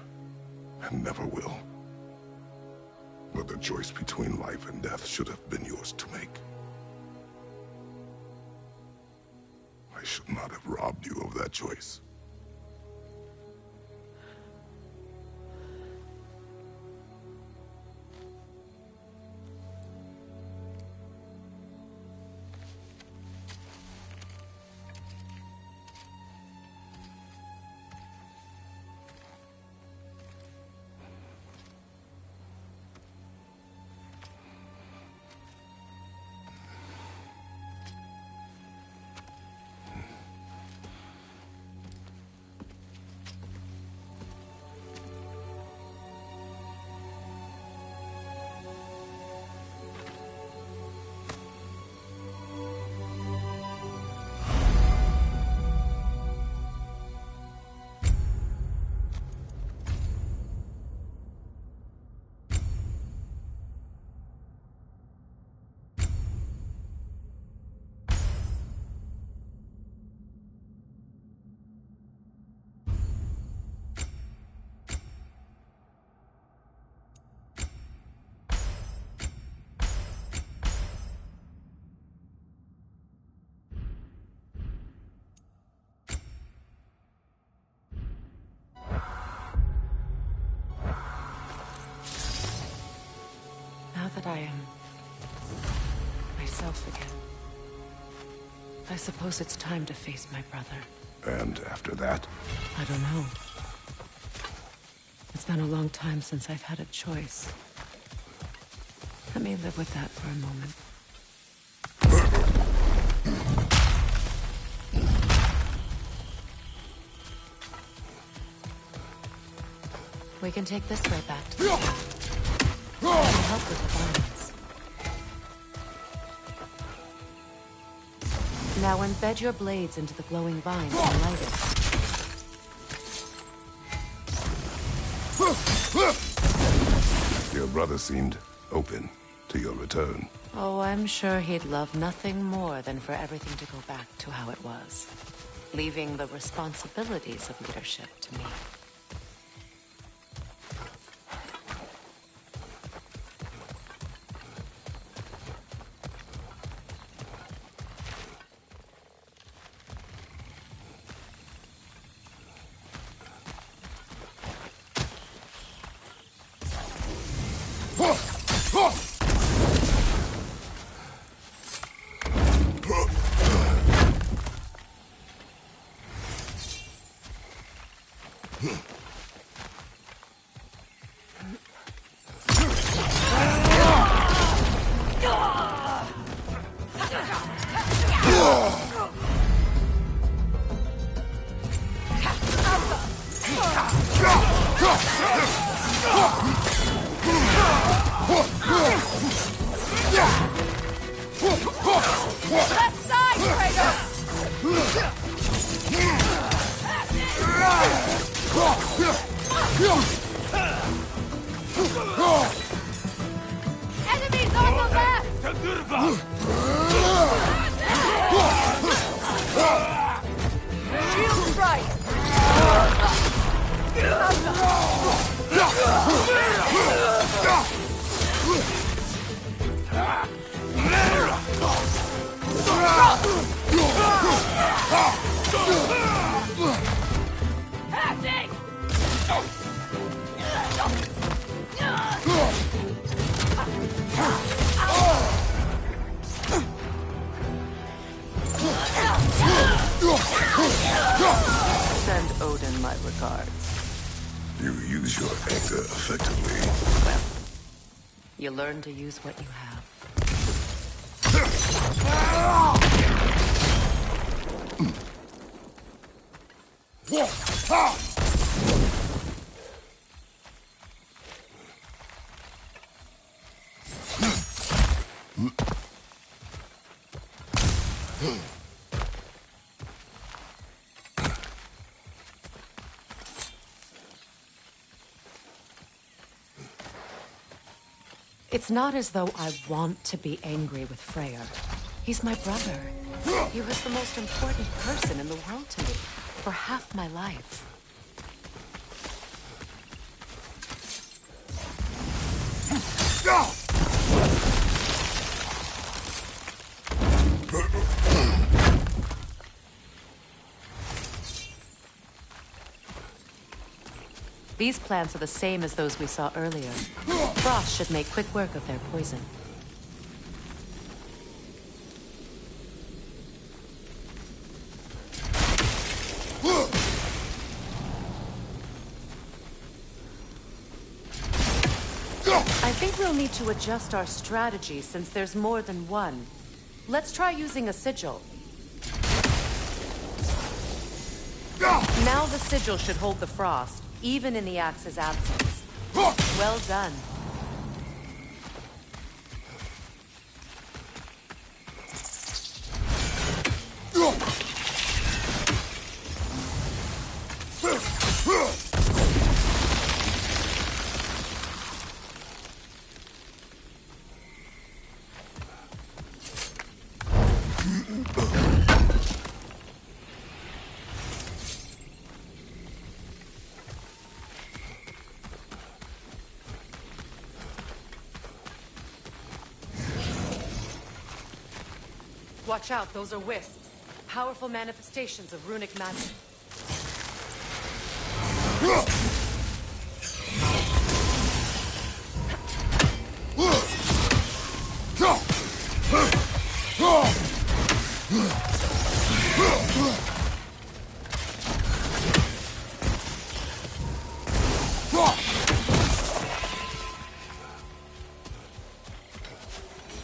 and never will. But the choice between life and death should have been yours to make. I should not have robbed you of that choice. Now that I am myself again, I suppose it's time to face my brother. And after that? I don't know. It's been a long time since I've had a choice. Let me live with that for a moment. We can take this way back to the path. I can help with the vines. Now embed your blades into the glowing vines and light it. Your brother seemed open to your return. Oh, I'm sure he'd love nothing more than for everything to go back to how it was, leaving the responsibilities of leadership to me. Enemies on the left! Shield right! Passing! Send Odin my regards. You use your anger effectively. Well, you learn to use what you have. It's not as though I want to be angry with Freyr. He's my brother. He was the most important person in the world to me for half my life. These plants are the same as those we saw earlier. Frost should make quick work of their poison. I think we'll need to adjust our strategy since there's more than one. Let's try using a sigil. Now the sigil should hold the frost, even in the axe's absence. Well done. Watch out, those are wisps. Powerful manifestations of runic magic.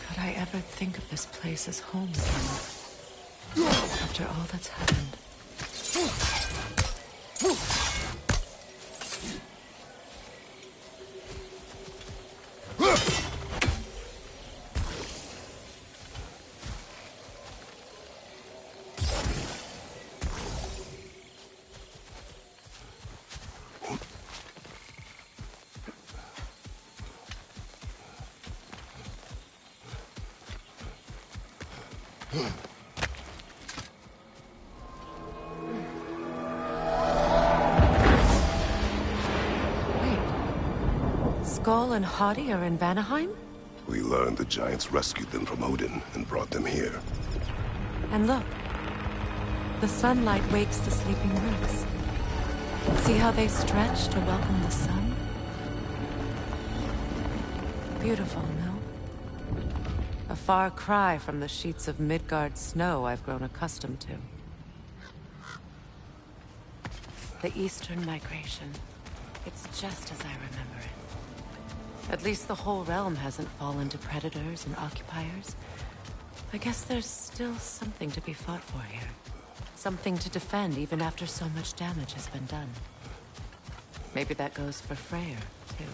Could I ever think of this place as home again? After all that's happened. Skull and Hati are in Vanaheim? We learned the giants rescued them from Odin and brought them here. And look. The sunlight wakes the sleeping roots. See how they stretch to welcome the sun? Beautiful, no? A far cry from the sheets of Midgard snow I've grown accustomed to. The Eastern Migration. It's just as I remember it. At least the whole realm hasn't fallen to predators and occupiers. I guess there's still something to be fought for here. Something to defend even after so much damage has been done. Maybe that goes for Freyr, too.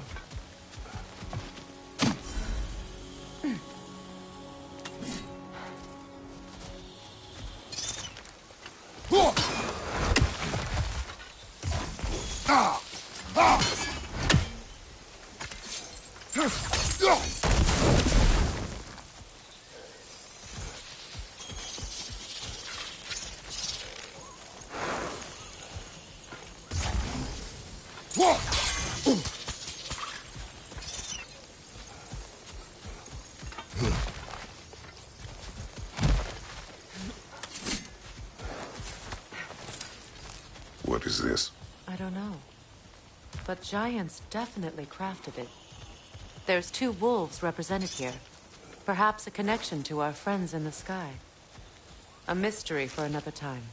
What is this? I don't know. But giants definitely crafted it. There's 2 wolves represented here. Perhaps a connection to our friends in the sky. A mystery for another time.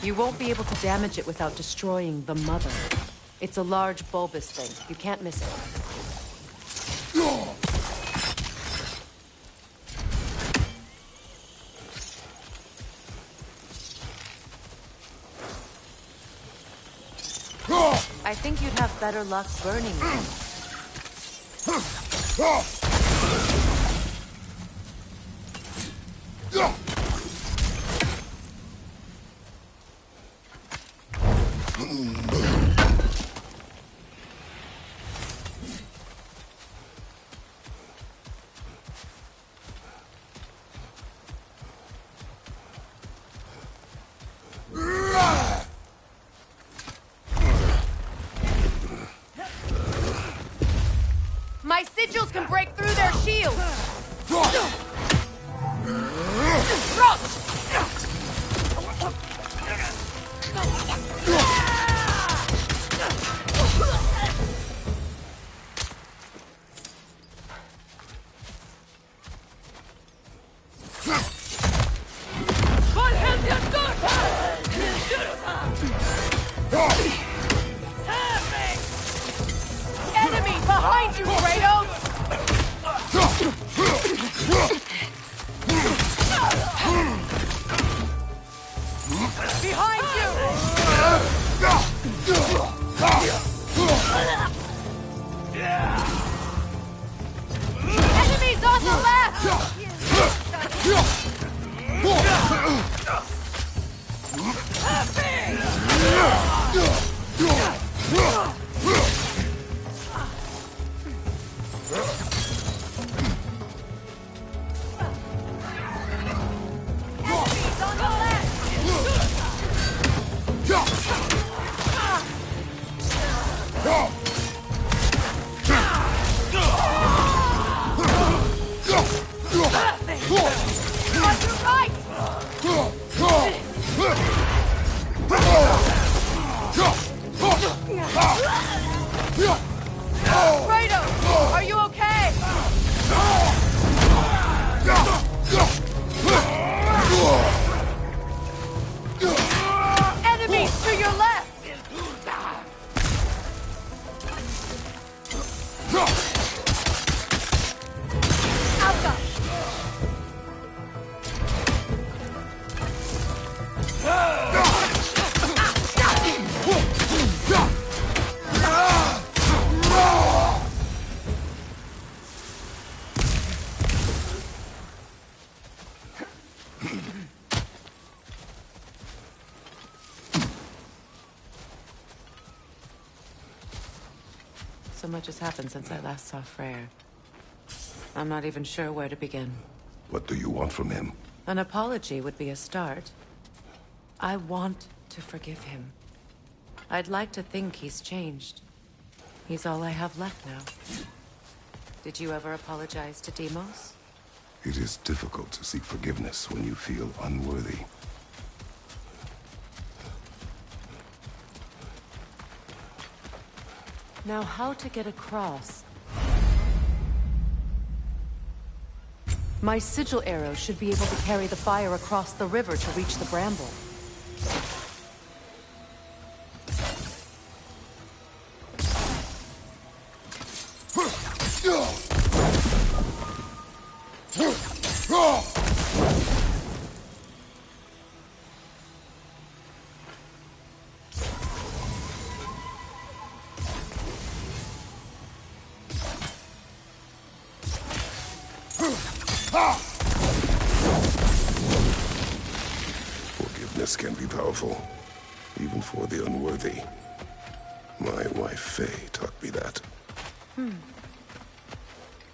You won't be able to damage it without destroying the mother. It's a large bulbous thing. You can't miss it. I think you'd have better luck burning it. My sigils can break through their shields! Enemy behind you, Kratos! Behind you! Enemies on the left! Enemies on the Kratos, are you okay? Enemies to your left! So much has happened since I last saw Freyr. I'm not even sure where to begin. What do you want from him? An apology would be a start. I want to forgive him. I'd like to think he's changed. He's all I have left now. Did you ever apologize to Deimos? It is difficult to seek forgiveness when you feel unworthy. Now, how to get across? My sigil arrow should be able to carry the fire across the river to reach the bramble. Forgiveness can be powerful, even for the unworthy. My wife, Faye, taught me that.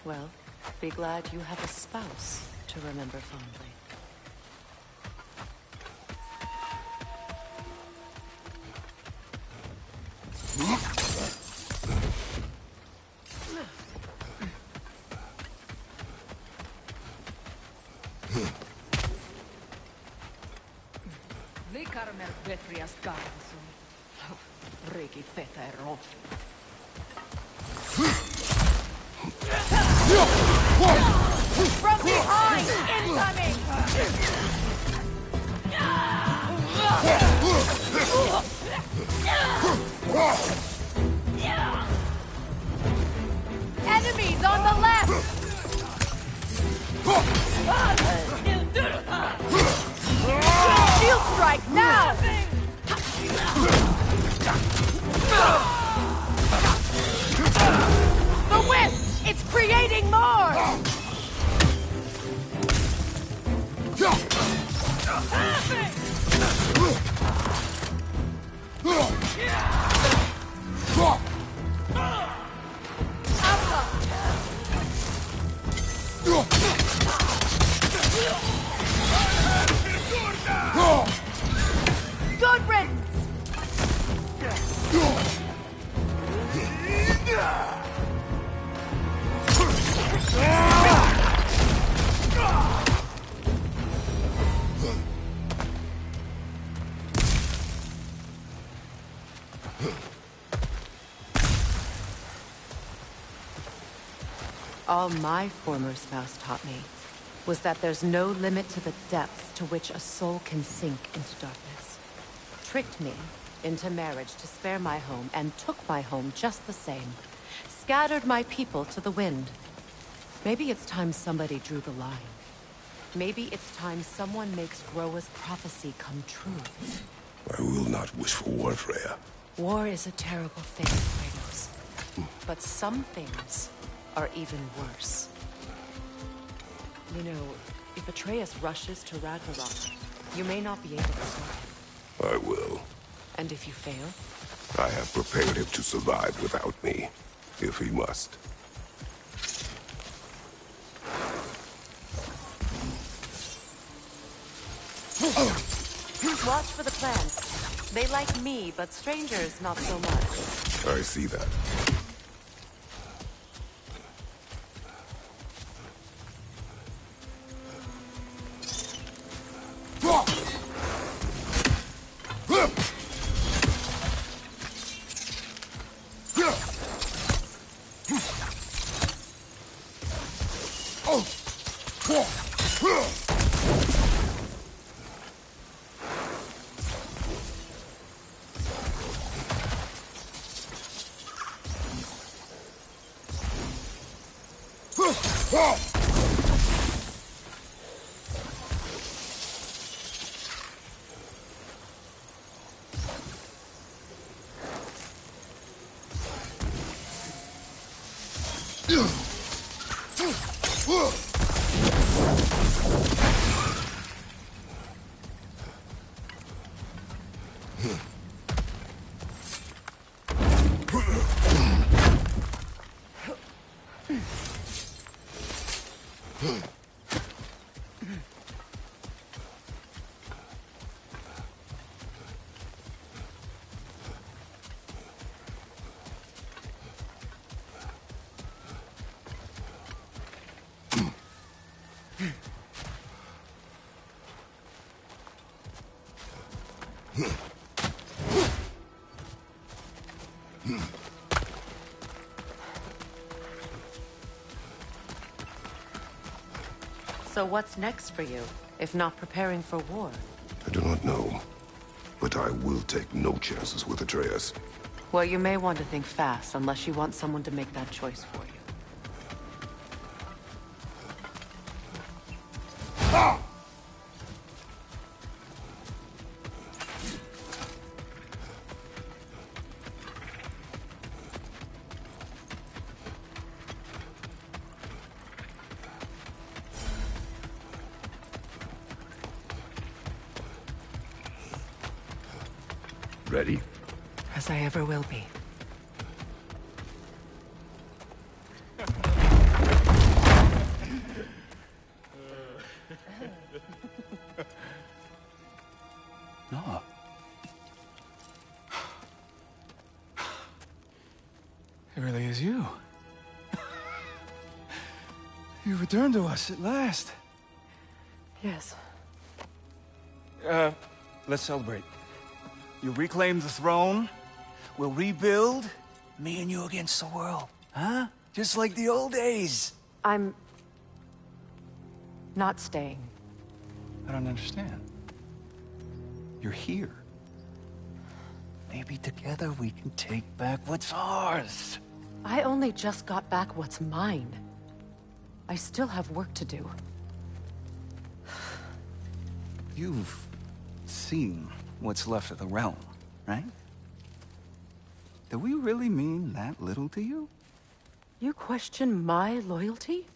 Well, be glad you have a spouse to remember fondly. Ricky Fetero. From behind! Incoming! Enemies on the left! Shield strike now! The wisp! It's creating more! Good riddance! All my former spouse taught me was that there's no limit to the depth to which a soul can sink into darkness. Tricked me into marriage to spare my home and took my home just the same. Scattered my people to the wind. Maybe it's time somebody drew the line. Maybe it's time someone makes Groa's prophecy come true. I will not wish for war, Freya. War is a terrible thing, Kratos. But some things are even worse. You know, if Atreus rushes to Ragnarok, you may not be able to stop him. I will. And if you fail? I have prepared him to survive without me, if he must. Watch for the plants. They like me, but strangers not so much. I see that. So what's next for you, if not preparing for war? I do not know, but I will take no chances with Atreus. Well, you may want to think fast, unless you want someone to make that choice for you. Ready? As I ever will be. No. It really is you. You returned to us at last. Yes. Let's celebrate. You'll reclaim the throne. We'll rebuild. Me and you against the world. Huh? Just like the old days. I'm... not staying. I don't understand. You're here. Maybe together we can take back what's ours. I only just got back what's mine. I still have work to do. You've seen what's left of the realm, right? Do we really mean that little to you? You question my loyalty?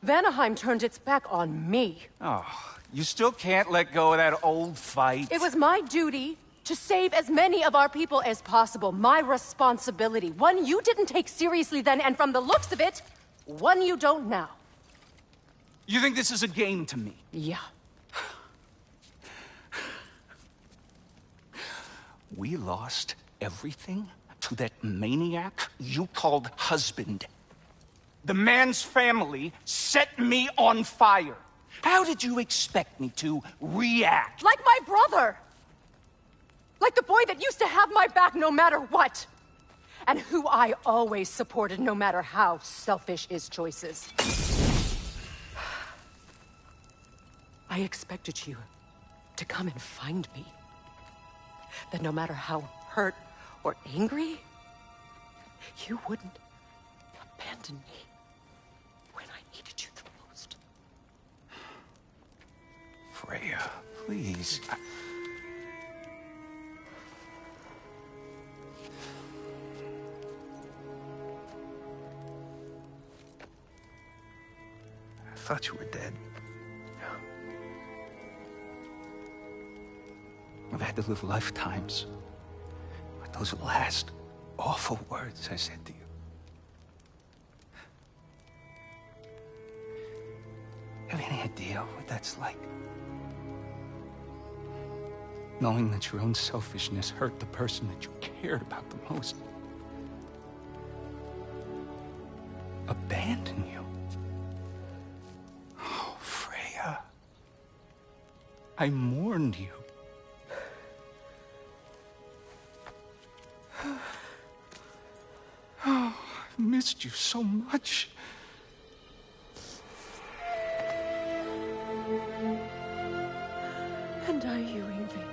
Vanaheim turned its back on me. Oh, you still can't let go of that old fight? It was my duty to save as many of our people as possible. My responsibility. One you didn't take seriously then, and from the looks of it, one you don't now. You think this is a game to me? Yeah. We lost everything to that maniac you called husband. The man's family set me on fire. How did you expect me to react? Like my brother! Like the boy that used to have my back no matter what! And who I always supported no matter how selfish his choices. I expected you to come and find me. That no matter how hurt or angry, you wouldn't abandon me when I needed you the most. Freya, please. I thought you were dead. I've had to live lifetimes. But those last awful words I said to you. Have any idea what that's like? Knowing that your own selfishness hurt the person that you cared about the most. Abandon you. Oh, Freya. I mourned you. Oh, I've missed you so much. And I you, Yngvi.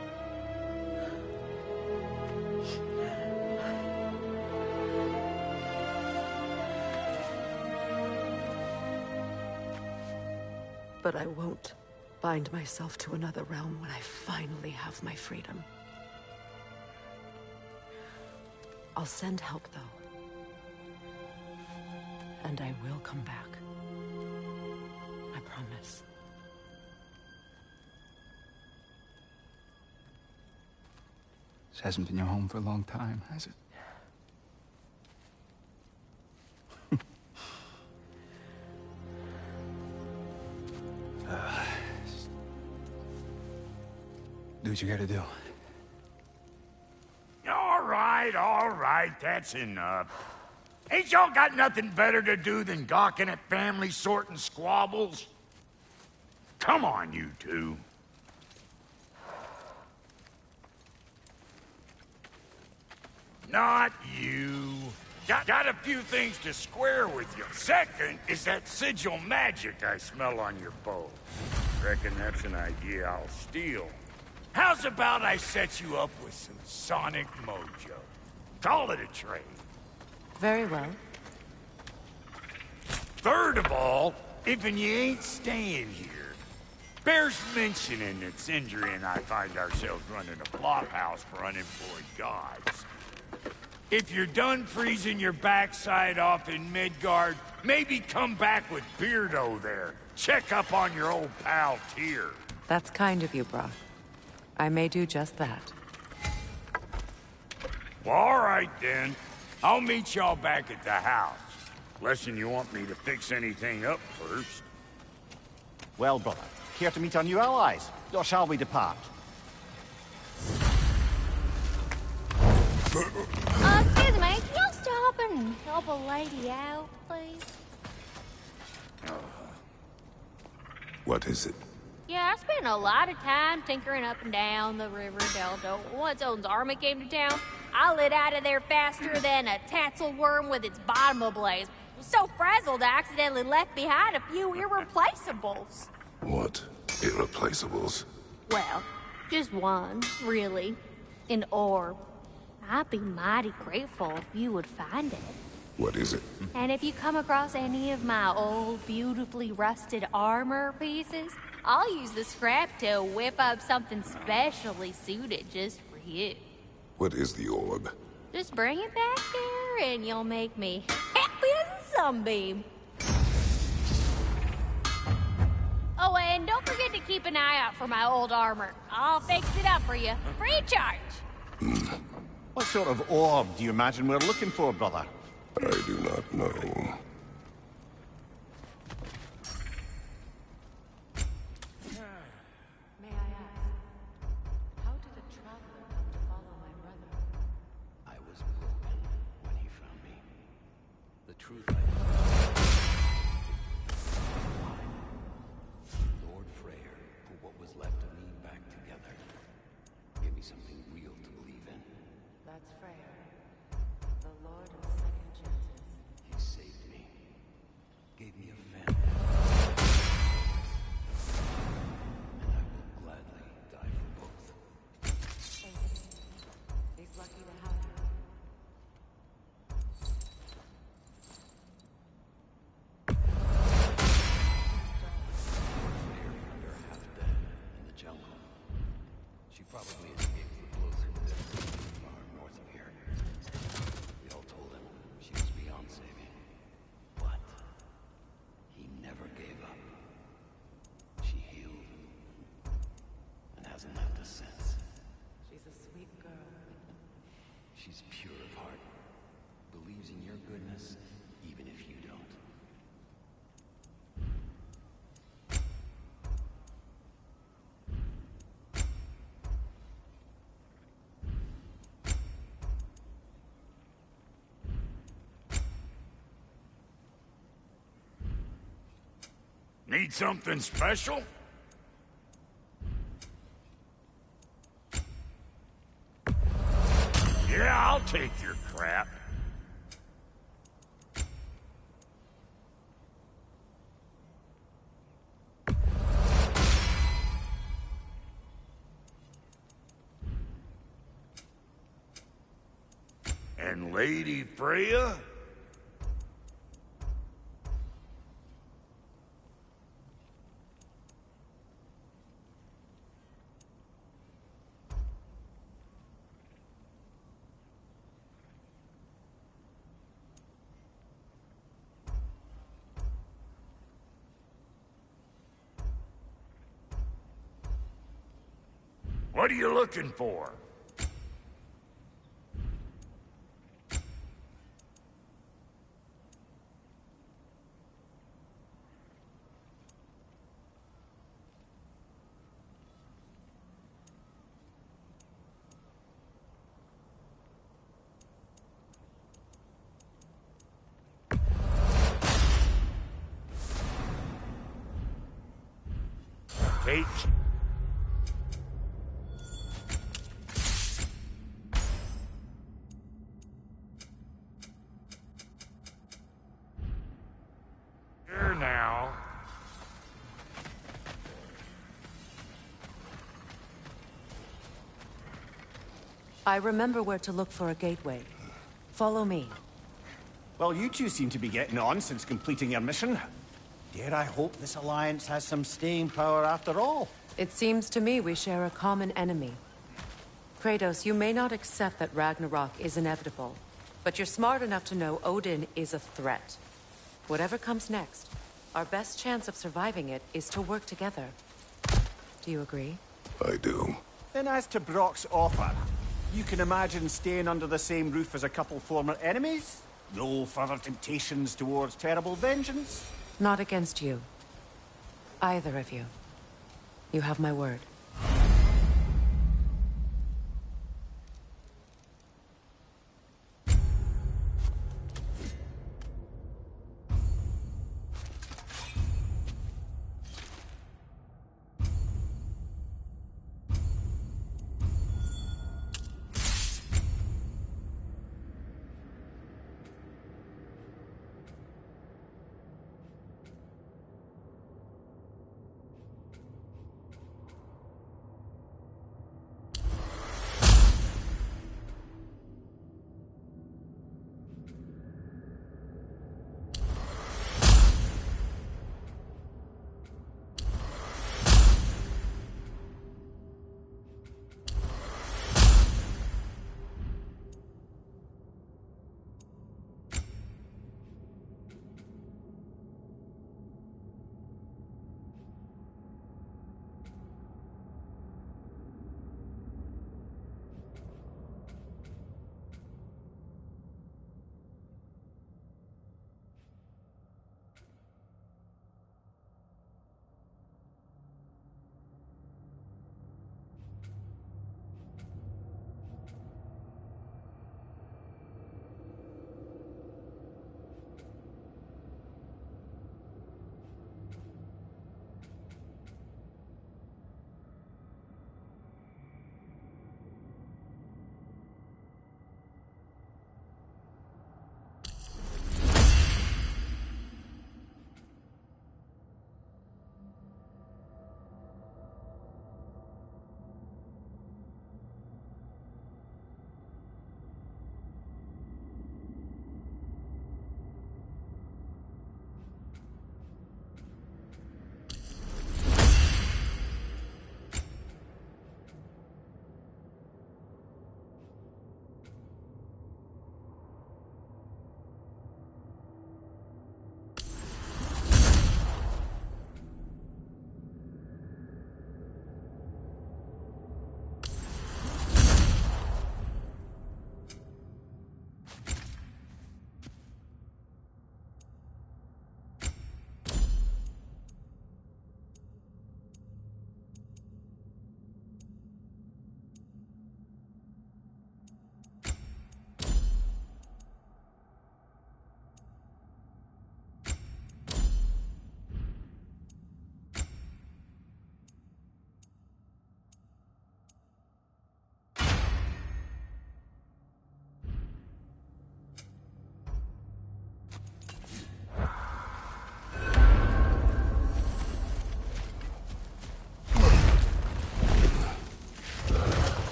But I won't bind myself to another realm when I finally have my freedom. I'll send help, though. And I will come back. I promise. This hasn't been your home for a long time, has it? Do what you gotta do. All right, that's enough. Ain't y'all got nothing better to do than gawking at family sorting squabbles? Come on, you two. Not you. Got a few things to square with you. Second is that sigil magic I smell on your bow. Reckon that's an idea I'll steal. How's about I set you up with some sonic mojo? Call it a trade. Very well. Third of all, if you ain't staying here, bears mentioning that Sindri and I find ourselves running a flop house for unemployed gods. If you're done freezing your backside off in Midgard, maybe come back with Beardo there. Check up on your old pal Tyr. That's kind of you, Brock. I may do just that. Well, all right, then. I'll meet y'all back at the house. Unless you want me to fix anything up first. Well, brother, care to meet our new allies? Or shall we depart? Excuse me, can y'all stop and help a lady out, please? What is it? Yeah, I spent a lot of time tinkering up and down the river delta. Once Odin's army came to town, I lit out of there faster than a tassel worm with its bottom ablaze. Was so frazzled I accidentally left behind a few irreplaceables. What? Irreplaceables? Well, just one, really. An orb. I'd be mighty grateful if you would find it. What is it? And if you come across any of my old, beautifully rusted armor pieces, I'll use the scrap to whip up something specially suited just for you. What is the orb? Just bring it back there and you'll make me happy as a sunbeam. Oh, and don't forget to keep an eye out for my old armor. I'll fix it up for you, free of charge. What sort of orb do you imagine we're looking for, brother? I do not know. May I ask, how did a traveler come to follow my brother? I was broken when he found me. The truth Lord Freyr put what was left of me back together. Gave me something real to believe in. That's Freyr, the Lord of Second Chances. He saved me. Gave me a family. And I will gladly die for both. He's lucky to have you. Freyr found her half dead in the jungle. She probably escaped the blows of death far north of here. We all told him she was beyond saving. But he never gave up. She healed and hasn't left us since. She's a sweet girl. She's pure of heart, believes in your goodness, even if you don't. Need something special? Yeah, I'll take your crap. And Lady Freya? What are you looking for? Kate? Here now. I remember where to look for a gateway. Follow me. Well, you two seem to be getting on since completing your mission. Dare I hope this alliance has some staying power after all? It seems to me we share a common enemy. Kratos, you may not accept that Ragnarok is inevitable, but you're smart enough to know Odin is a threat. Whatever comes next, our best chance of surviving it is to work together. Do you agree? I do. Then as to Brock's offer, you can imagine staying under the same roof as a couple former enemies? No further temptations towards terrible vengeance? Not against you. Either of you. You have my word.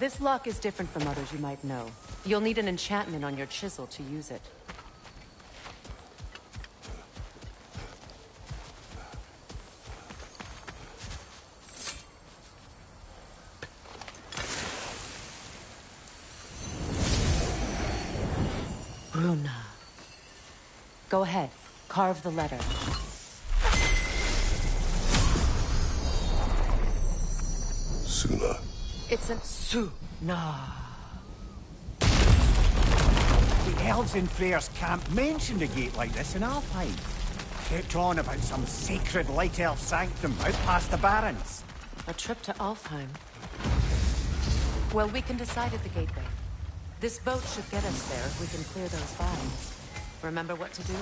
This lock is different from others you might know. You'll need an enchantment on your chisel to use it. Bruna. Go ahead. Carve the letter. Suna. It's a Suna. The elves in Freyr's camp mentioned a gate like this in Alfheim. Kept on about some sacred light elf sanctum out past the Barrens. A trip to Alfheim. Well, we can decide at the gateway. This boat should get us there if we can clear those vines. Remember what to do?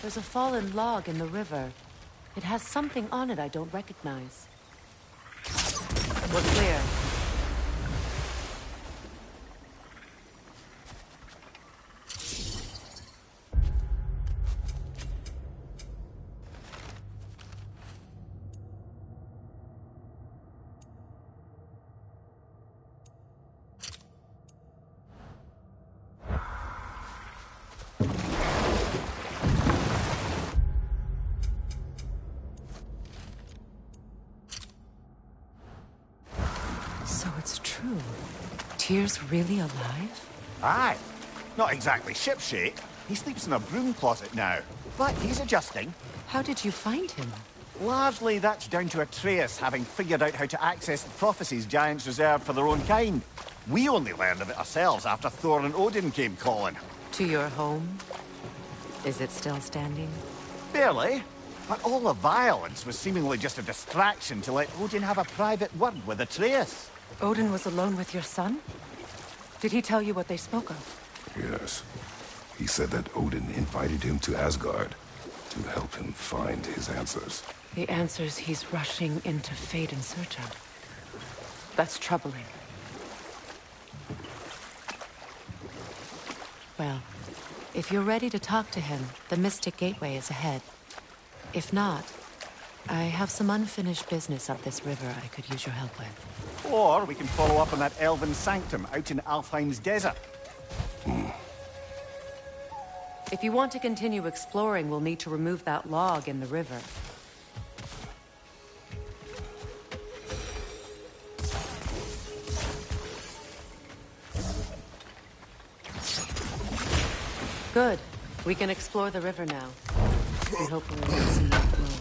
There's a fallen log in the river. It has something on it I don't recognize. We're clear. Tyr's really alive? Aye. Not exactly shipshape. He sleeps in a broom closet now. But he's adjusting. How did you find him? Largely that's down to Atreus having figured out how to access the prophecies giants reserved for their own kind. We only learned of it ourselves after Thor and Odin came calling. To your home? Is it still standing? Barely. But all the violence was seemingly just a distraction to let Odin have a private word with Atreus. Odin was alone with your son? Did he tell you what they spoke of? Yes. He said that Odin invited him to Asgard to help him find his answers. The answers he's rushing into fate in search of. That's troubling. Well, if you're ready to talk to him, the Mystic Gateway is ahead. If not, I have some unfinished business up this river I could use your help with. Or we can follow up on that elven sanctum out in Alfheim's desert. If you want to continue exploring, we'll need to remove that log in the river. Good. We can explore the river now. And hopefully we'll see more clothes.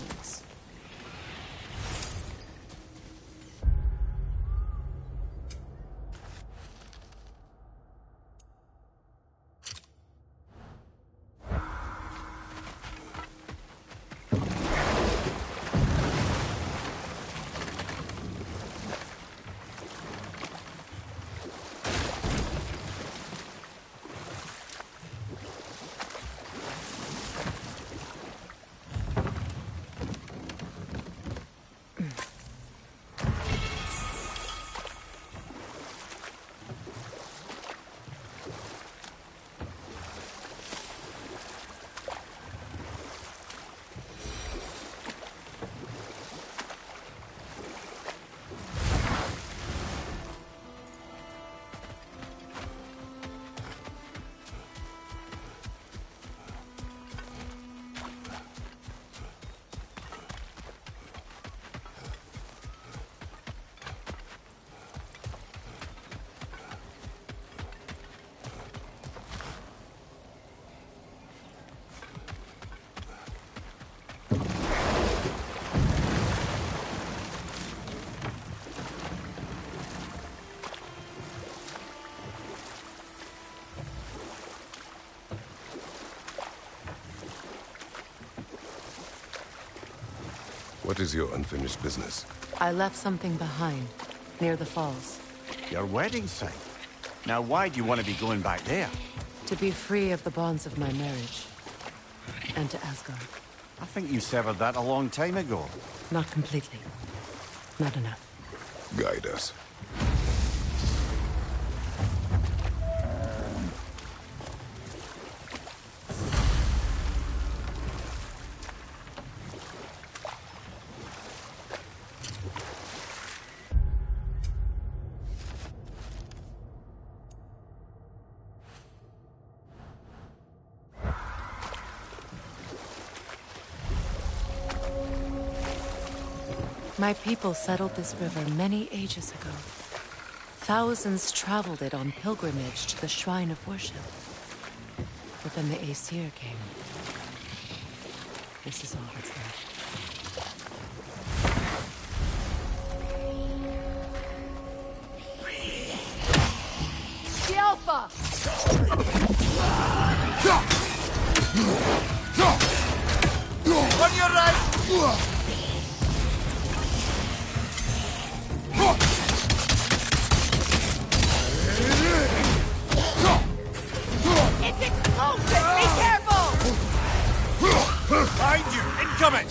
What is your unfinished business? I left something behind, near the falls. Your wedding site. Now why do you want to be going back there? To be free of the bonds of my marriage. And to Asgard. I think you severed that a long time ago. Not completely. Not enough. Guide us. My people settled this river many ages ago. Thousands traveled it on pilgrimage to the shrine of worship. But then the Aesir came. This is all that's left. The Alpha! On your right! It's explosive! Be careful! Behind you! Incoming!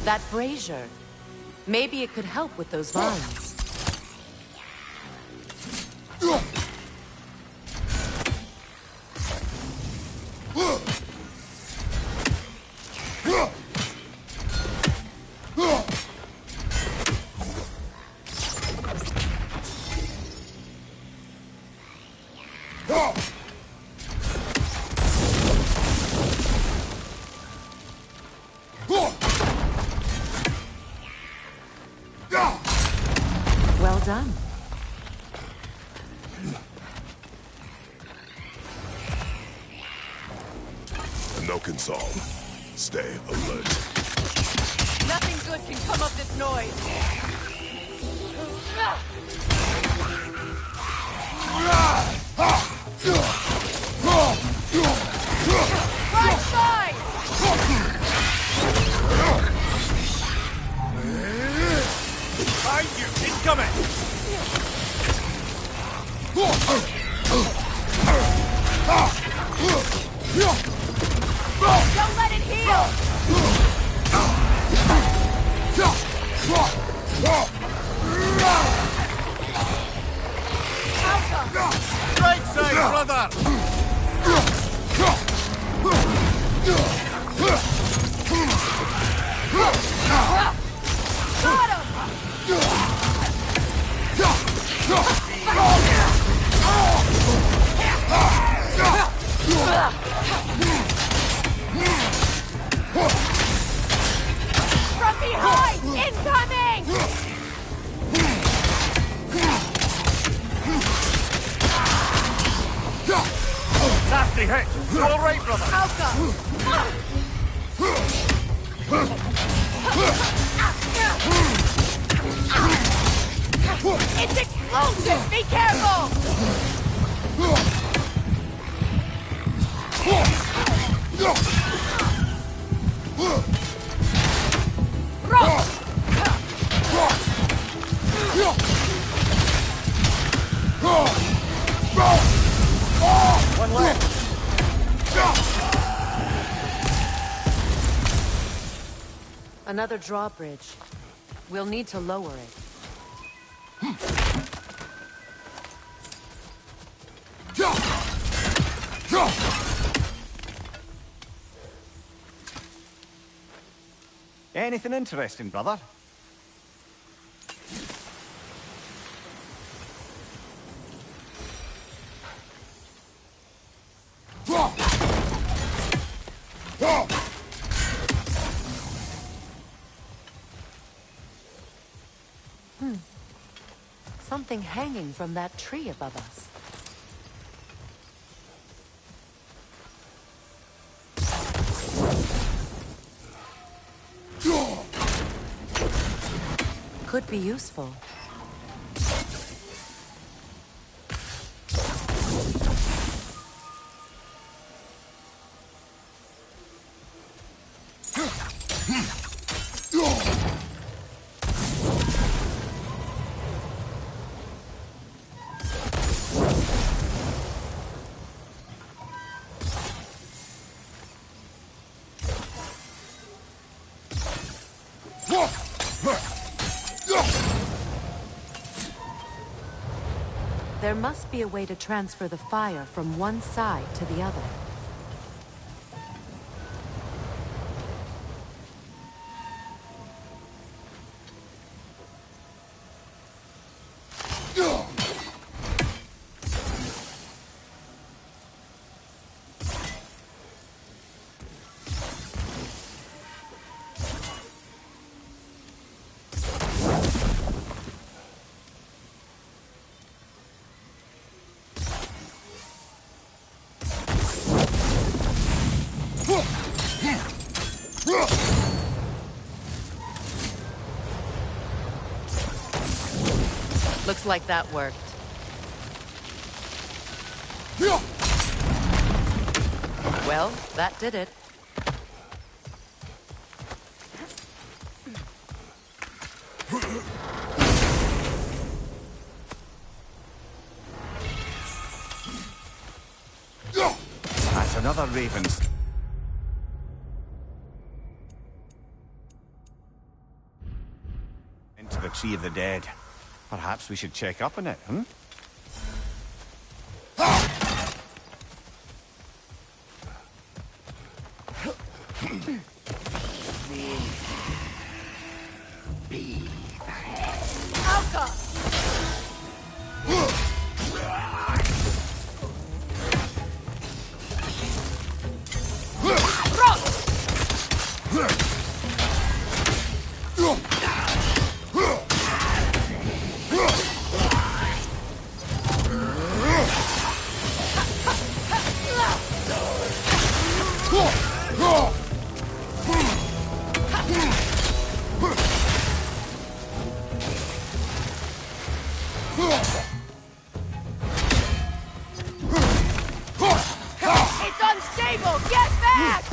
That brazier. Maybe it could help with those vines. Well done. No console. Stay alert. Nothing good can come of this noise. Right side! Behind you! Incoming! Don't let it heal! Right side, brother! Got him! From behind! Incoming! Nasty hit! You all right, brother? Alka! It's explosive! Be careful! Rock! One left! Another drawbridge. We'll need to lower it. Anything interesting, brother? Something hanging from that tree above us. Could be useful. There must be a way to transfer the fire from one side to the other. Looks like that worked. Well, that did it. That's another Raven's. Into the Tree of the Dead. Perhaps we should check up on it, hmm? It's unstable! Get back!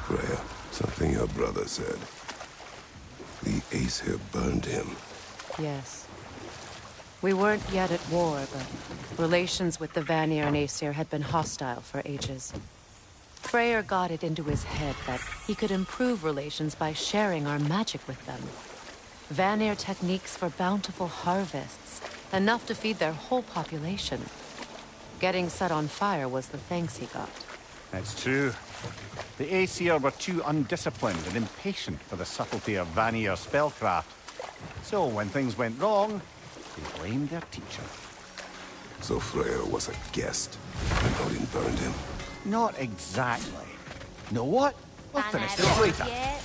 Freya, something your brother said. The Aesir burned him. Yes. We weren't yet at war, but relations with the Vanir and Aesir had been hostile for ages. Freyr got it into his head that he could improve relations by sharing our magic with them. Vanir techniques for bountiful harvests, enough to feed their whole population. Getting set on fire was the thanks he got. It's true. The Aesir were too undisciplined and impatient for the subtlety of Vanir spellcraft. So when things went wrong, they blamed their teacher. So Freya was a guest when Odin burned him? Not exactly. Know what? We'll Find finish that this out later. yet?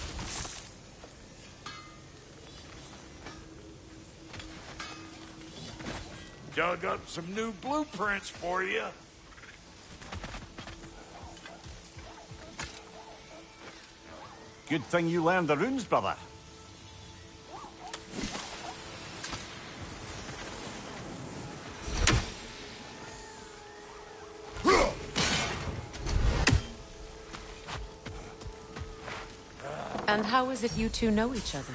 Dug up some new blueprints for you. Good thing you learned the runes, brother. And how is it you two know each other?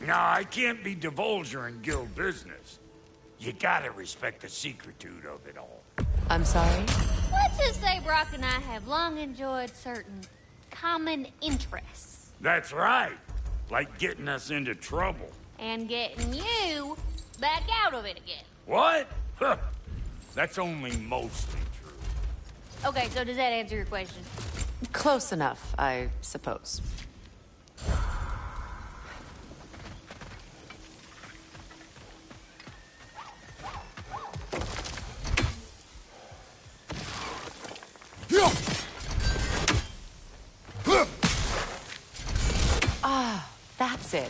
No, I can't be divulging guild business. You gotta respect the secretude of it all. I'm sorry? Let's just say Brock and I have long enjoyed certain common interests. That's right. Like getting us into trouble. And getting you back out of it again. What? Huh. That's only mostly true. Okay, so does that answer your question? Close enough, I suppose. Ah, that's it.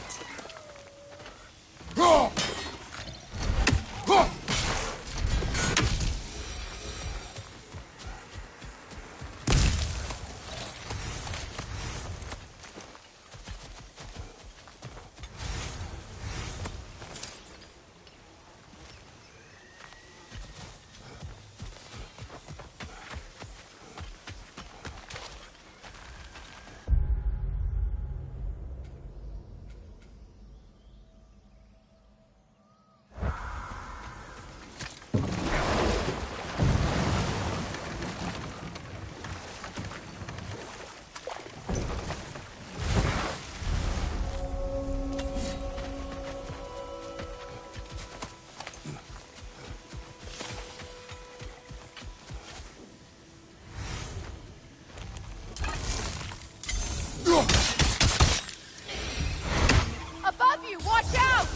Above you, watch out!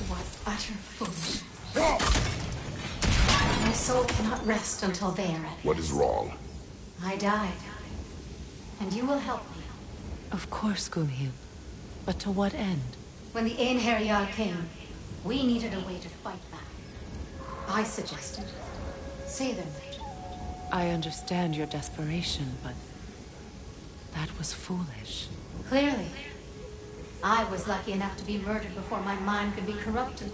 What utter foolishness. My soul cannot rest until they are at What is wrong? I died. And you will help me. Of course, Gunhild. But to what end? When the Einherjar came, we needed a way to fight back. I suggested. Say their magic. I understand your desperation, but that was foolish. Clearly. I was lucky enough to be murdered before my mind could be corrupted,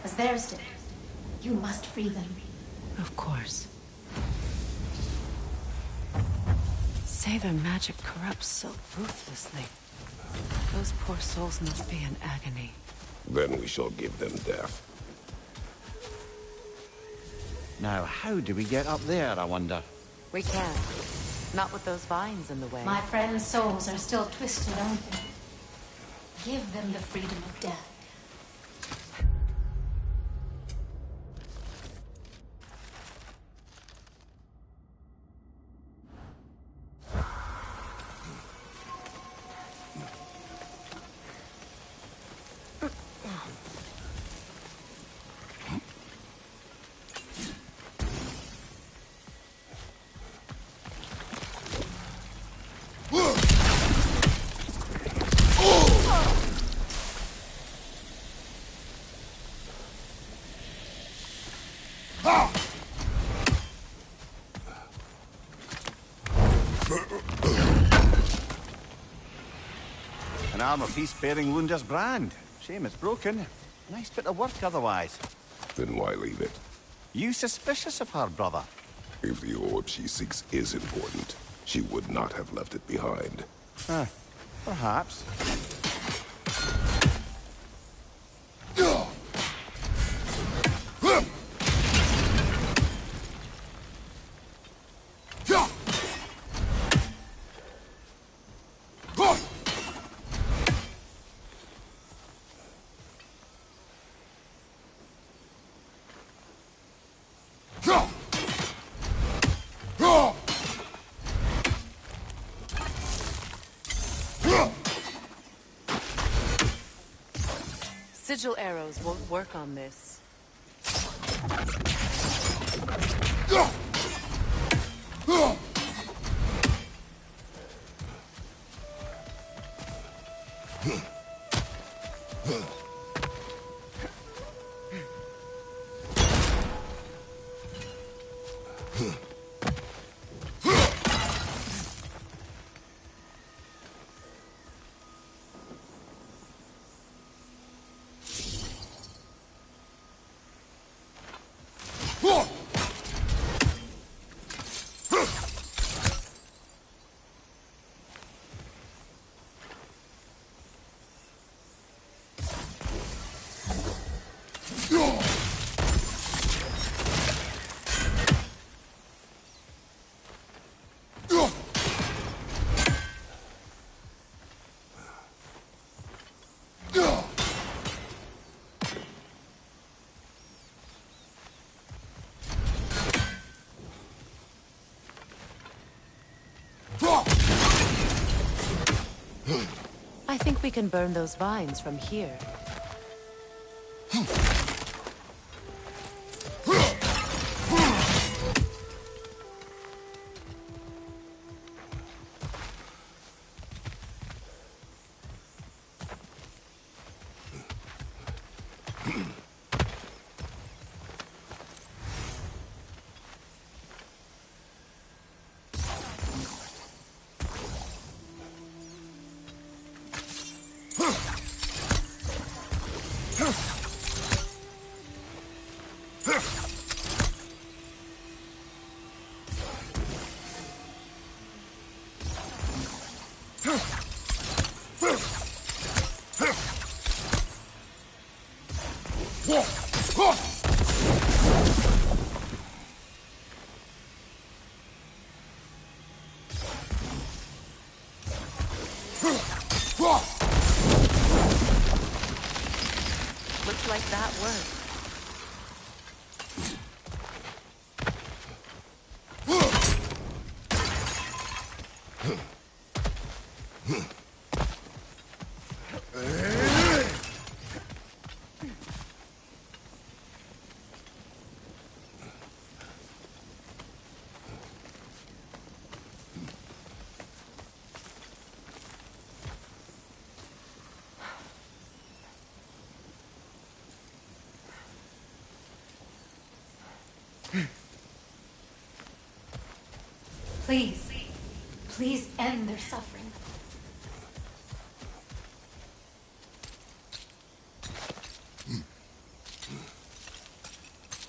as theirs did. You must free them. Of course. Say their magic corrupts so ruthlessly. Those poor souls must be in agony. Then we shall give them death. Now, how do we get up there, I wonder? We can't. Not with those vines in the way. My friends' souls are still twisted, aren't they? Give them the freedom of death. An armor piece bearing Lunda's brand. Shame it's broken. Nice bit of work otherwise. Then why leave it? You suspicious of her, brother? If the orb she seeks is important, she would not have left it behind. Perhaps. sigil arrows won't work on this. I think we can burn those vines from here. Looks like that worked. Please, please end their suffering.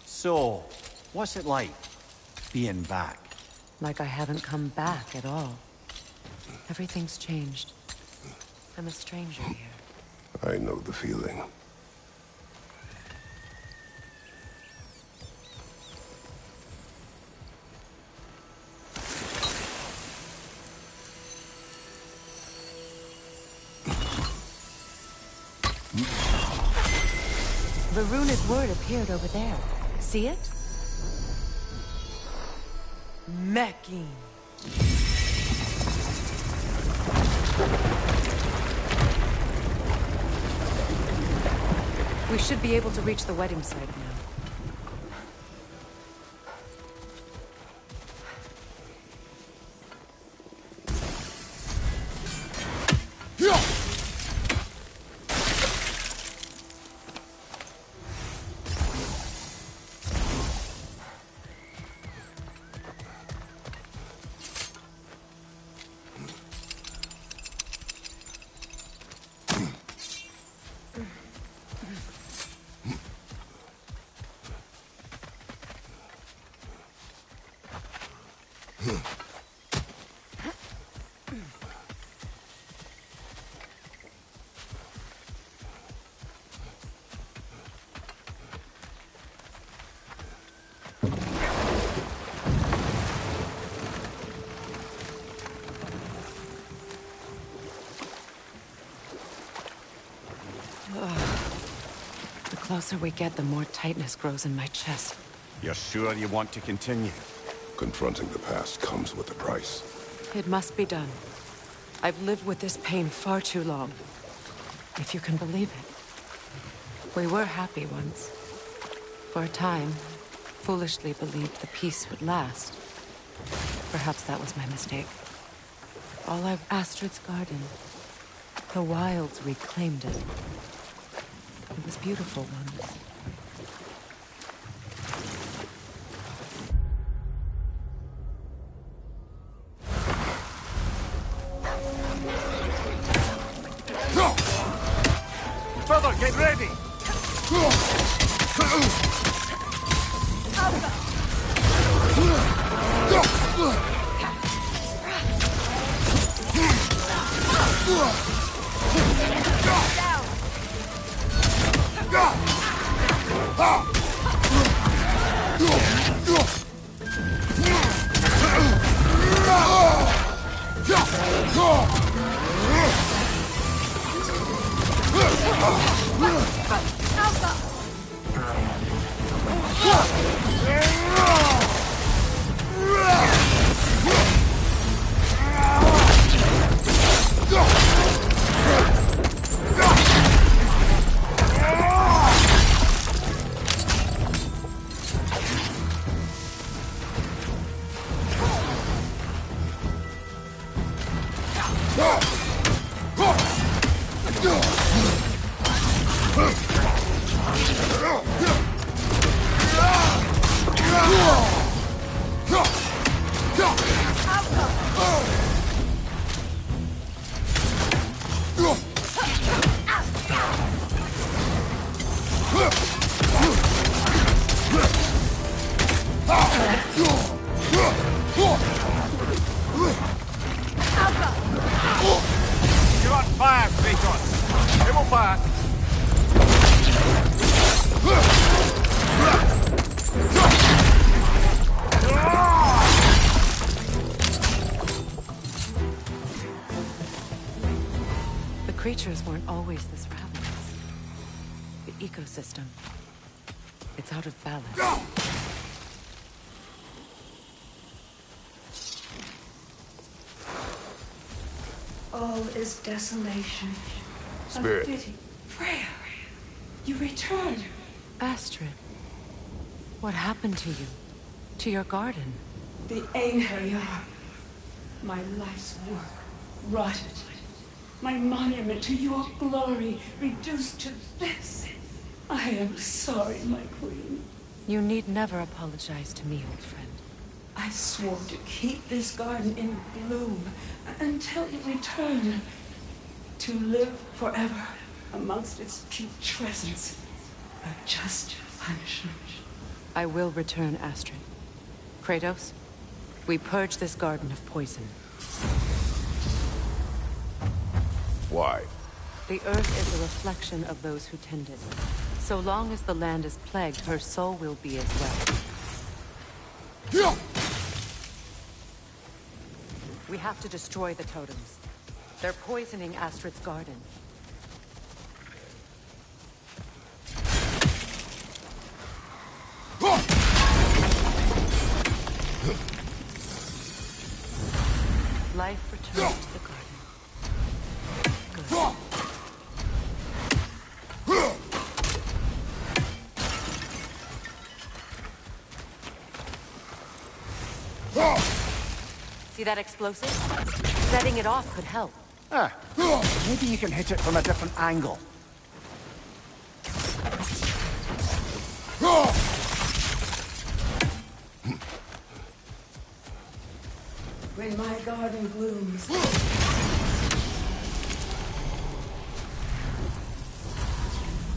So, what's it like, being back? Like I haven't come back at all. Everything's changed. I'm a stranger here. I know the feeling. The runic word appeared over there. See it? Mecking. We should be able to reach the wedding site now. The closer we get, the more tightness grows in my chest. You're sure you want to continue? Confronting the past comes with a price. It must be done. I've lived with this pain far too long. If you can believe it. We were happy once. For a time, foolishly believed the peace would last. Perhaps that was my mistake. All of Astrid's garden. The wilds reclaimed it. It was beautiful once. Brother, get ready! You're on fire, Kratos. It will pass. The creatures weren't always this ravenous. The ecosystem. It's out of balance. All is desolation. Spirit. Of pity. Freya, you return. Astrid, what happened to you? To your garden? The Einherjar. My life's work rotted. My monument to your glory reduced to this. I am sorry, my queen. You need never apologize to me, old friend. I swore to keep this garden in bloom until you return. To live forever amongst its putrescence. A just punishment. I will return, Astrid. Kratos, we purge this garden of poison. Why? The earth is a reflection of those who tend it. So long as the land is plagued, her soul will be as well. We have to destroy the totems. They're poisoning Astrid's garden. Life returns to the garden. Good. See that explosive? Setting it off could help. Ah, maybe you can hit it from a different angle. When my garden blooms.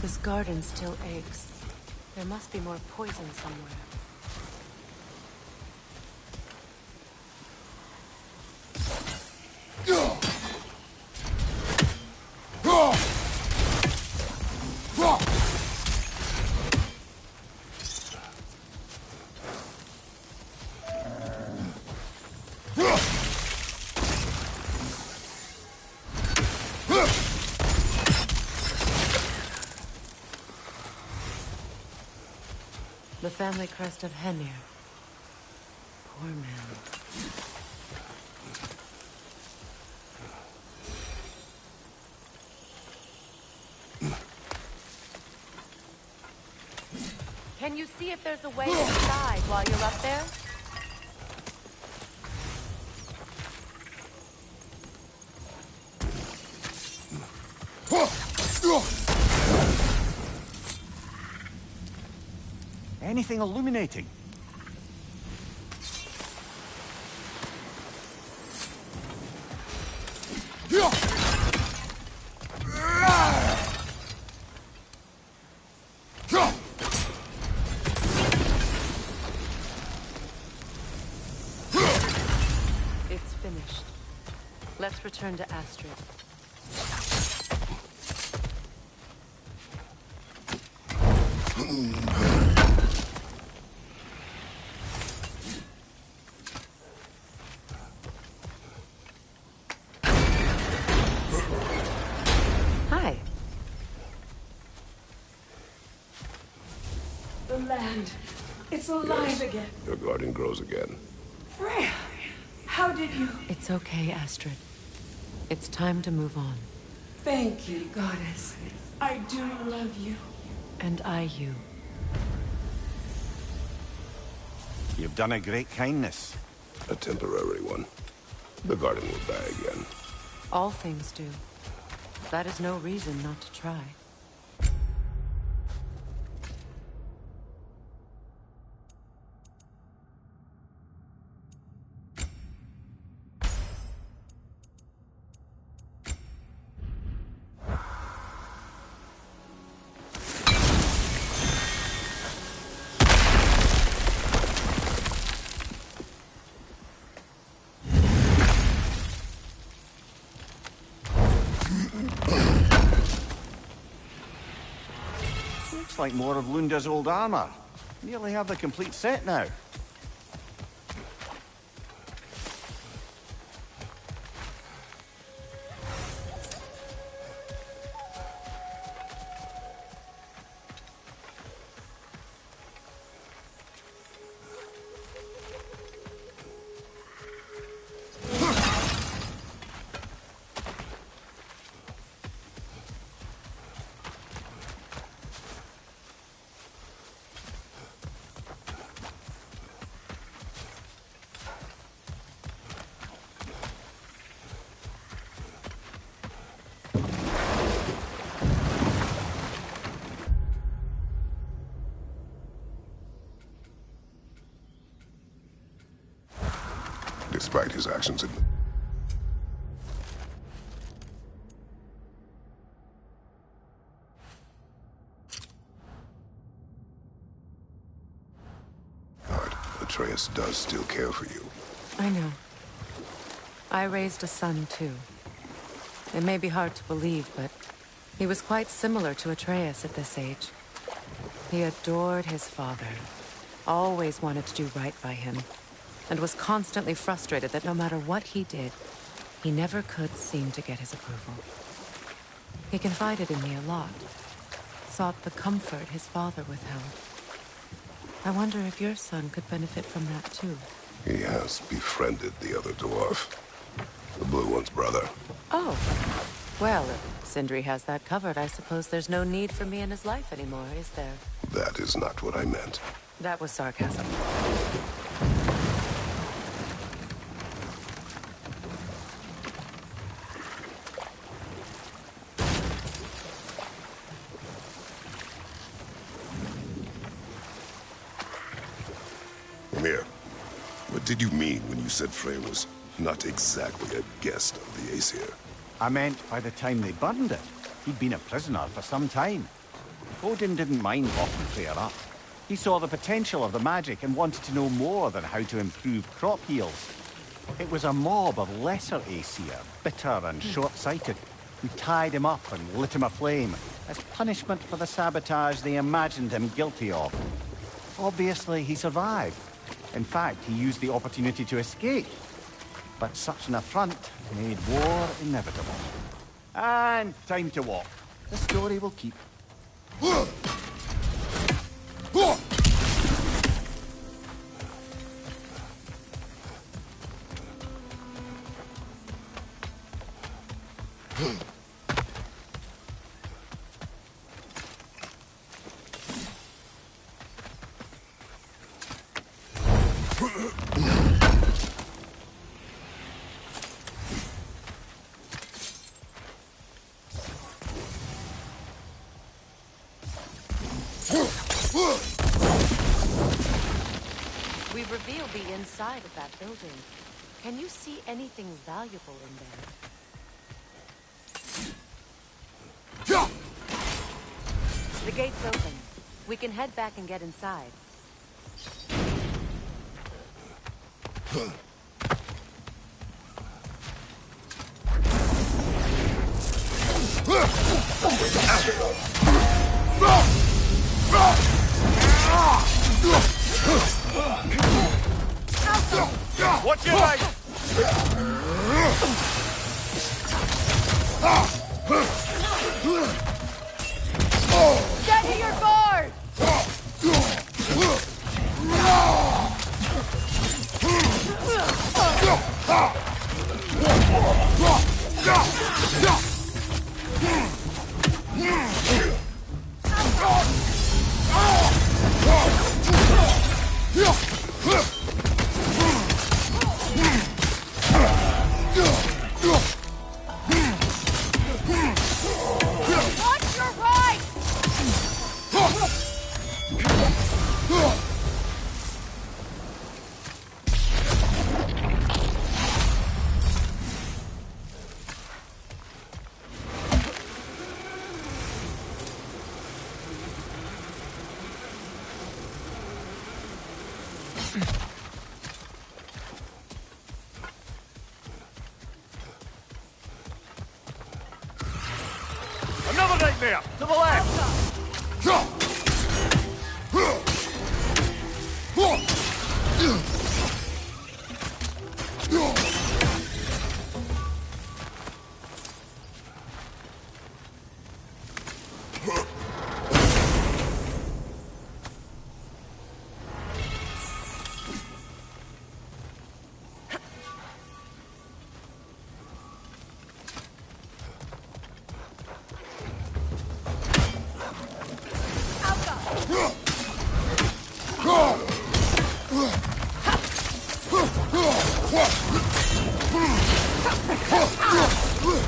This garden still aches. There must be more poison somewhere. The family crest of Henir. Poor man. Can you see if there's a way inside while you're up there? Anything illuminating? It's finished. Let's return to Astrid. Hi. The land. It's alive again. Your garden grows again. Freya, how did you... It's okay, Astrid. It's time to move on. Thank you, goddess. I do love you. And I you. You've done a great kindness. A temporary one. The garden will die again. All things do. That is no reason not to try. Looks like more of Lunda's old armor. Nearly have the complete set now. Despite his actions in... Atreus does still care for you. I know. I raised a son, too. It may be hard to believe, but he was quite similar to Atreus at this age. He adored his father, always wanted to do right by him, and was constantly frustrated that no matter what he did, he never could seem to get his approval. He confided in me a lot, sought the comfort his father withheld. I wonder if your son could benefit from that too. He has befriended the other dwarf. The blue one's brother. Oh. Well, if Sindri has that covered, I suppose there's no need for me in his life anymore, is there? That is not what I meant. That was sarcasm. Mimir, what did you mean when you said Freya was not exactly a guest of the Aesir? I meant by the time they burned it, he'd been a prisoner for some time. Odin didn't mind locking Freya up. He saw the potential of the magic and wanted to know more than how to improve crop yields. It was a mob of lesser Aesir, bitter and short-sighted, who tied him up and lit him aflame as punishment for the sabotage they imagined him guilty of. Obviously, he survived. In fact, he used the opportunity to escape. But such an affront made war inevitable. And time to walk. The story will keep. the inside of that building. Can you see anything valuable in there? The gate's open. We can head back and get inside. Watch your right! Steady your guard! Watch your right! Another nightmare! To the left!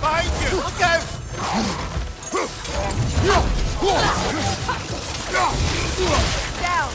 Behind you! Look out! Down!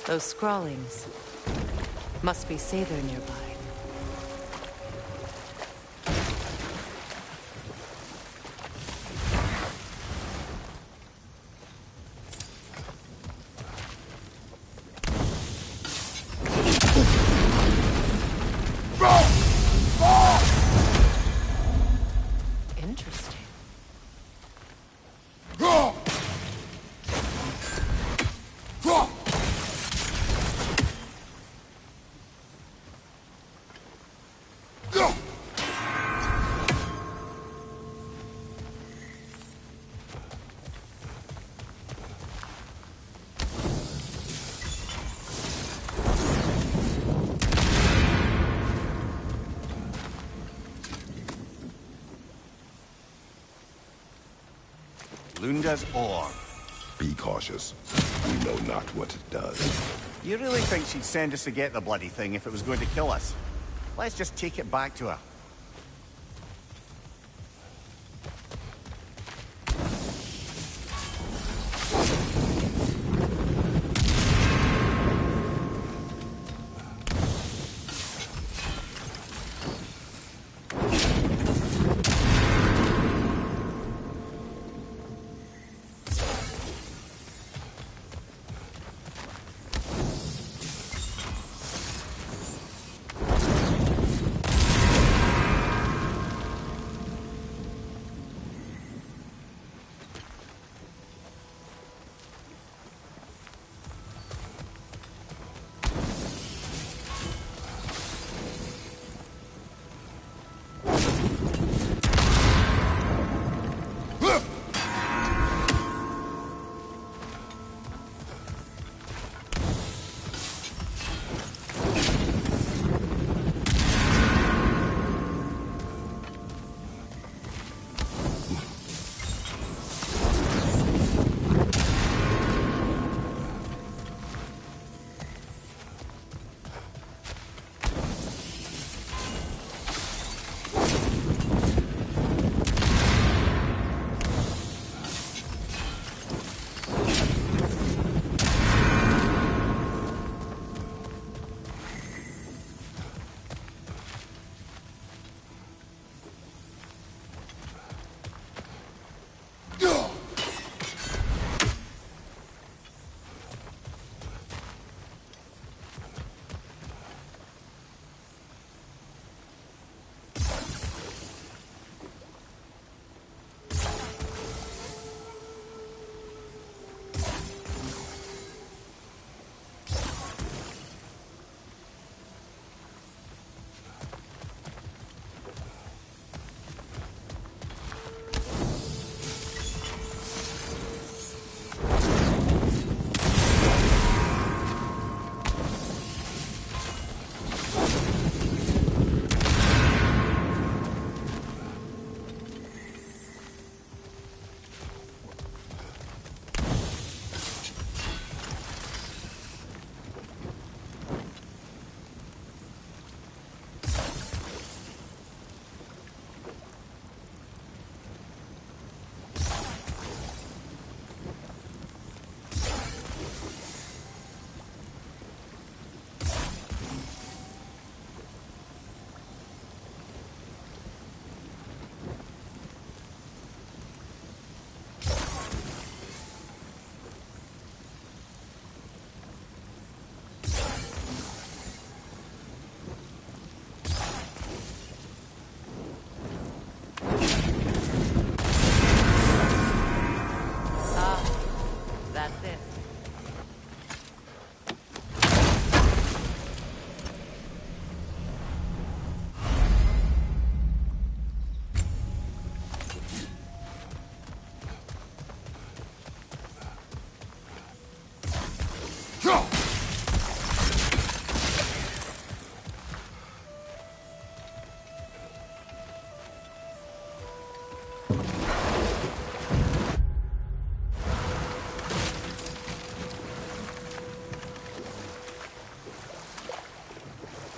Those scrawlings must be Sather nearby. Interesting. Lunda's ore. Be cautious. We know not what it does. You really think she'd send us to get the bloody thing if it was going to kill us? Let's just take it back to her.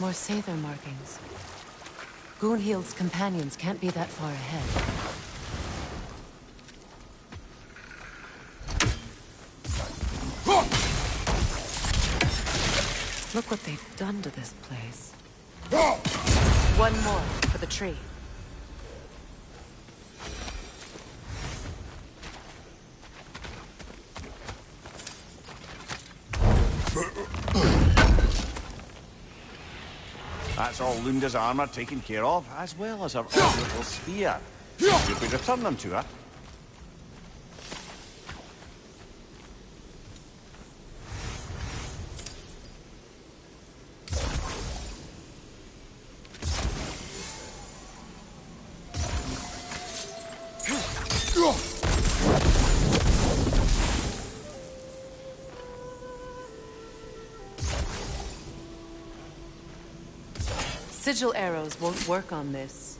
More Sather markings. Gunhild's companions can't be that far ahead. Look what they've done to this place. One more for the tree. That's all Lunda's armor taken care of, as well as her orbital sphere. Should we return them to her? Sigil arrows won't work on this.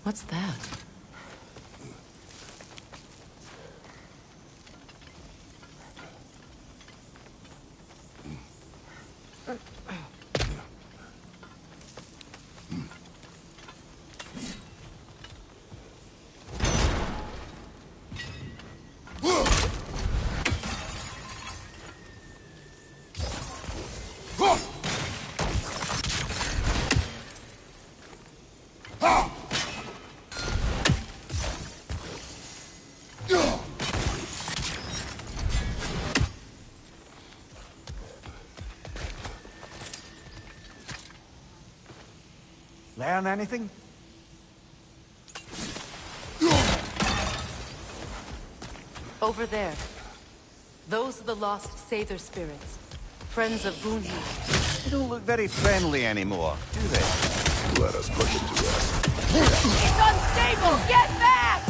What's that? Learn anything? Over there. Those are the lost Sather spirits. Friends of Gunhild. They don't look very friendly anymore, do they? Let us put them to rest. It's unstable! Get back!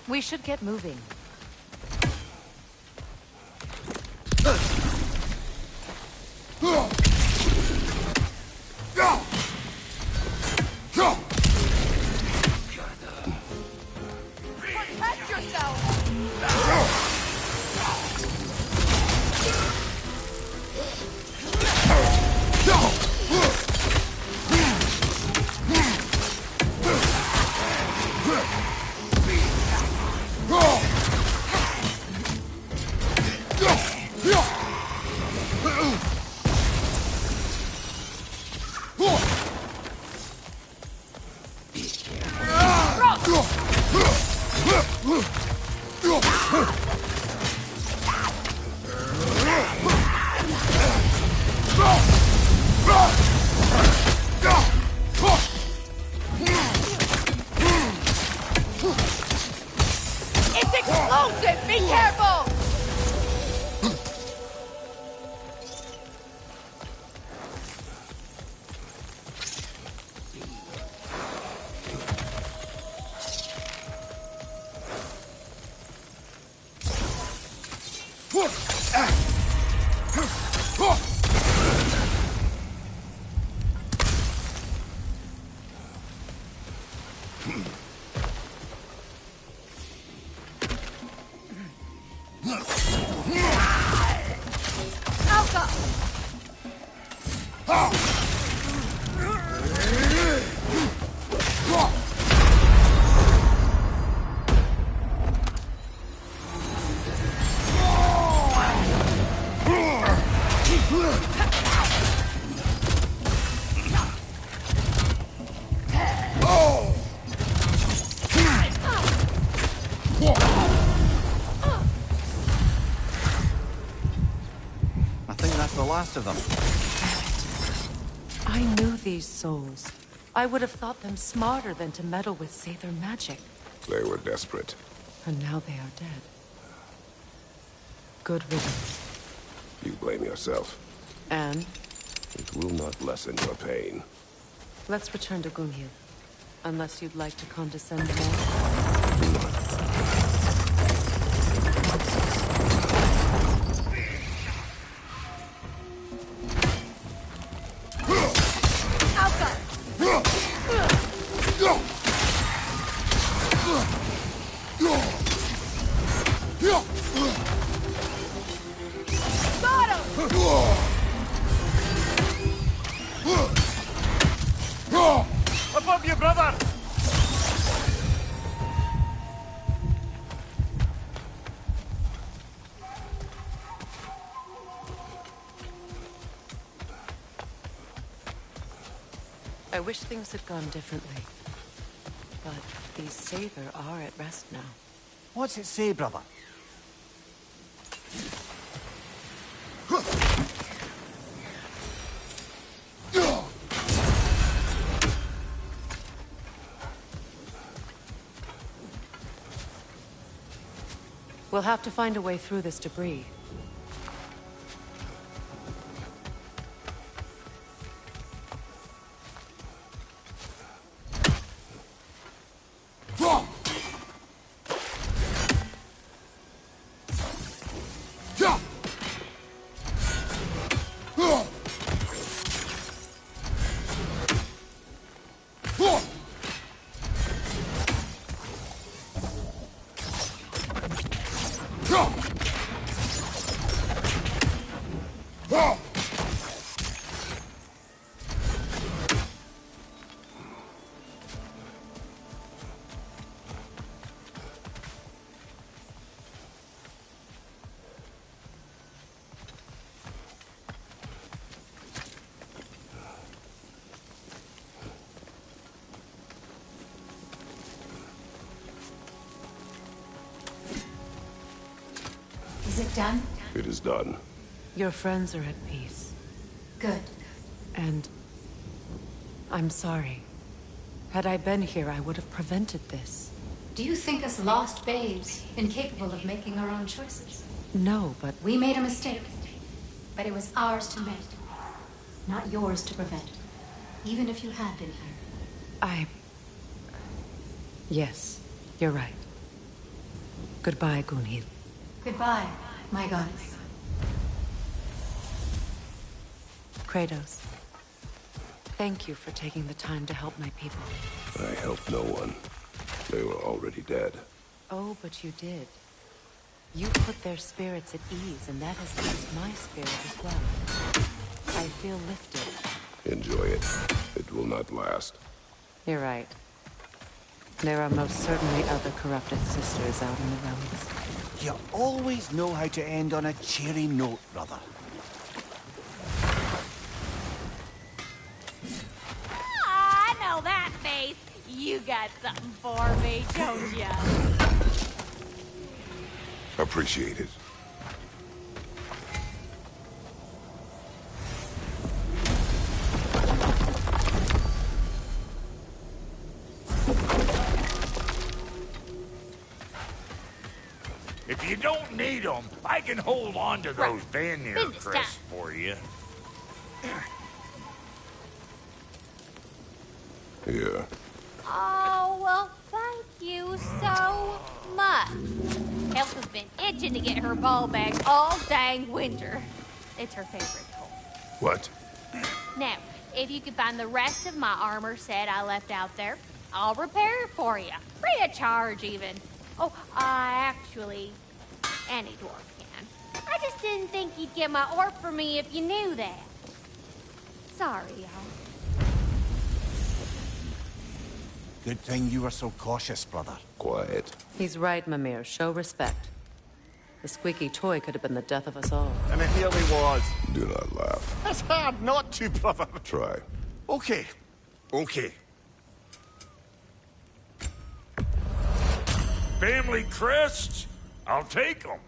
We should get moving. Protect yourself! It's explosive! Be careful! Of them. I knew these souls. I would have thought them smarter than to meddle with Sather magic. They were desperate. And now they are dead. Good riddance. You blame yourself. And? It will not lessen your pain. Let's return to Gunhild. Unless you'd like to condescend more. Above you, brother! I wish things had gone differently. But these Sather are at rest now. What's it say, brother? We'll have to find a way through this debris. Is it done? It is done. Your friends are at peace. Good. And I'm sorry. Had I been here, I would have prevented this. Do you think us lost babes, incapable of making our own choices? No, but... We made a mistake. But it was ours to make. Not yours to prevent. Even if you had been here. Yes, you're right. Goodbye, Gunhild. Goodbye, my goddess. Kratos. Thank you for taking the time to help my people. I helped no one. They were already dead. Oh, but you did. You put their spirits at ease, and that has eased my spirit as well. I feel lifted. Enjoy it. It will not last. You're right. There are most certainly other corrupted sisters out in the realms. You always know how to end on a cheery note, brother. I know that face. You got something for me, don't ya? Appreciate it. If you don't need them, I can hold on to those Vanir Business crests for you. Here. Oh, well, thank you so much. Elsa's been itching to get her ball back all dang winter. It's her favorite toy. What? Now, if you could find the rest of my armor set I left out there, I'll repair it for you. Free of charge, even. Oh, actually, Any dwarf can. I just didn't think you'd get my orb for me if you knew that. Sorry, y'all. Good thing you were so cautious, brother. Quiet. He's right, Mimir. Show respect. The squeaky toy could have been the death of us all. And it nearly was. Do not laugh. It's hard not to, brother. Try. Okay. Okay. Family crests? I'll take them.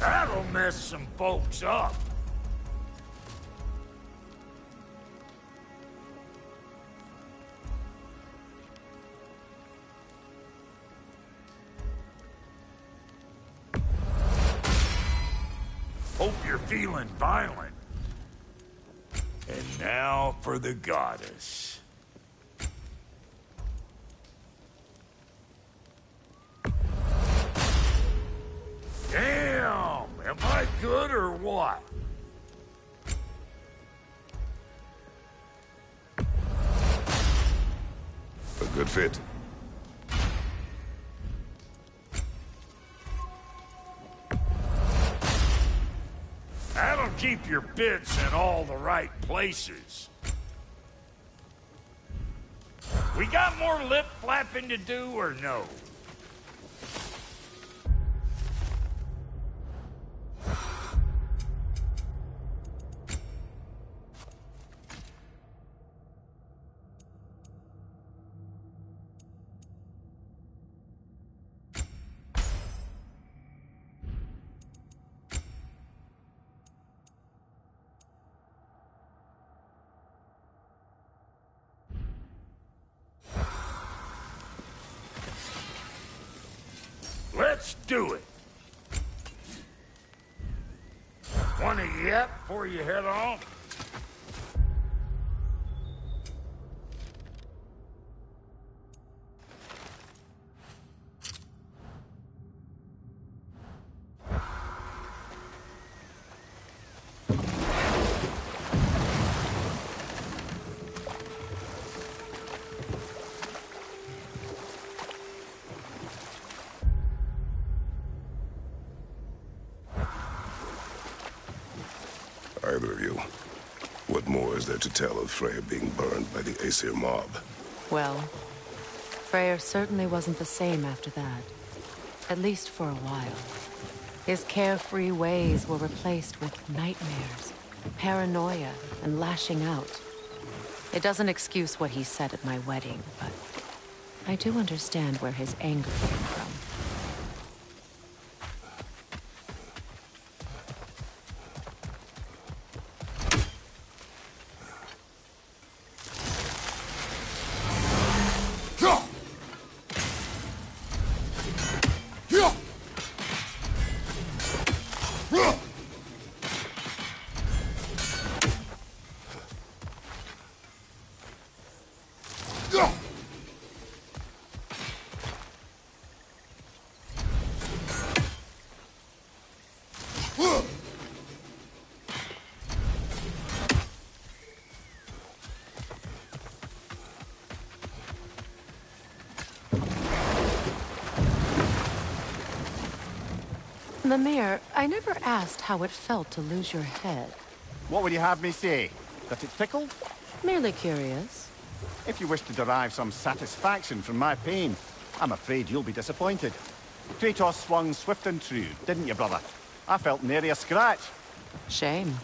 That'll mess some folks up. Hope you're feeling violent. And now for the goddess. Damn! Am I good or what? A good fit. That'll keep your bits in all the right places. We got more lip flapping to do or no? Let's do it. Want a yep before you head on? Either of you. What more is there to tell of Freyr being burned by the Aesir mob? Well, Freyr certainly wasn't the same after that. At least for a while. His carefree ways were replaced with nightmares, paranoia, and lashing out. It doesn't excuse what he said at my wedding, but I do understand where his anger came from. Mimir, I never asked how it felt to lose your head. What would you have me say? That it tickled? Merely curious. If you wish to derive some satisfaction from my pain, I'm afraid you'll be disappointed. Kratos swung swift and true, didn't you, brother? I felt nary a scratch. Shame.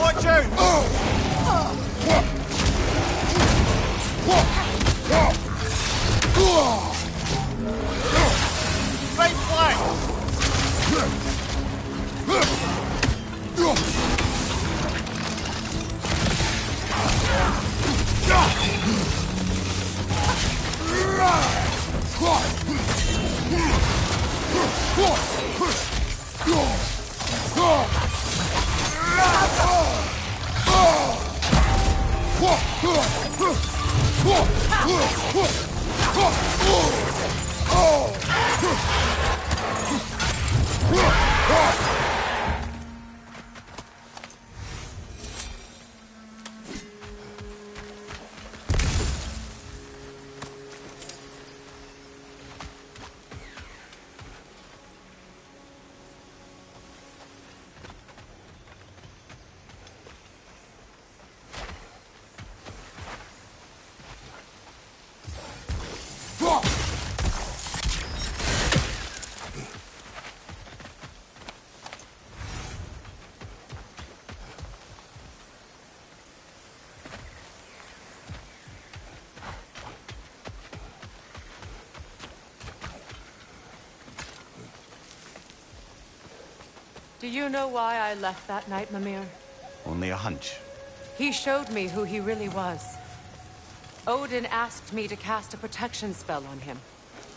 Watch out! Right flank! Do you know why I left that night, Mimir? Only a hunch. He showed me who he really was. Odin asked me to cast a protection spell on him.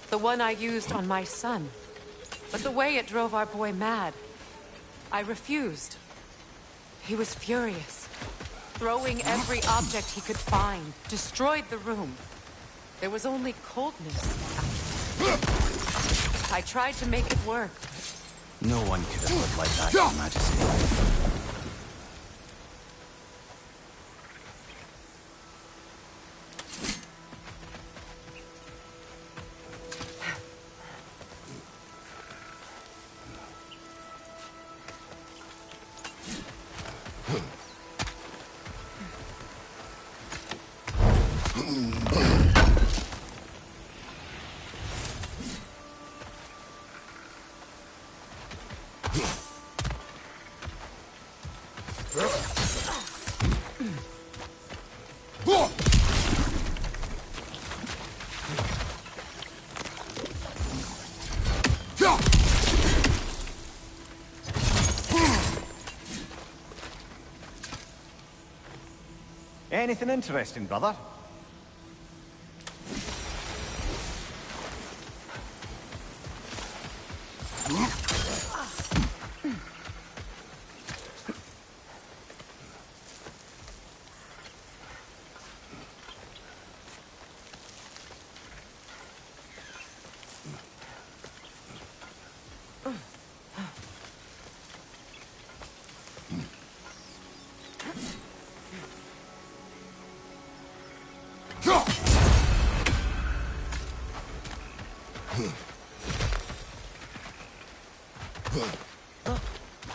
The one I used on my son. But the way it drove our boy mad, I refused. He was furious. Throwing every object he could find, destroyed the room. There was only coldness. I tried to make it work. No one could have lived like that, Your Majesty. Anything interesting, brother? Look,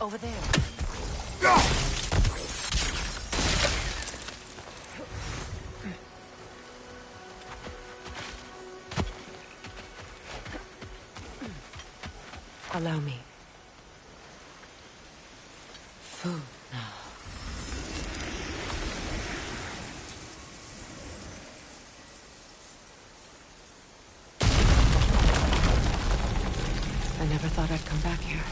over there. Allow me. Food now. I never thought I'd come back here.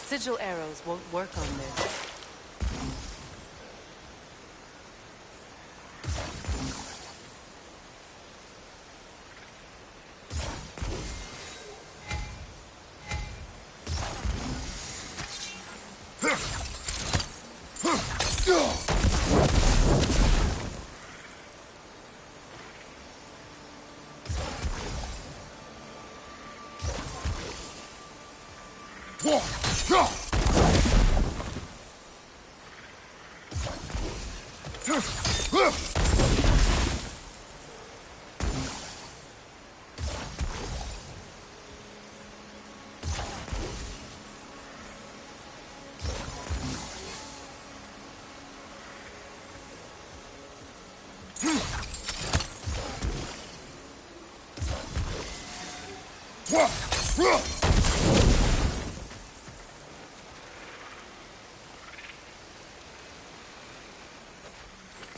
Sigil arrows won't work on this.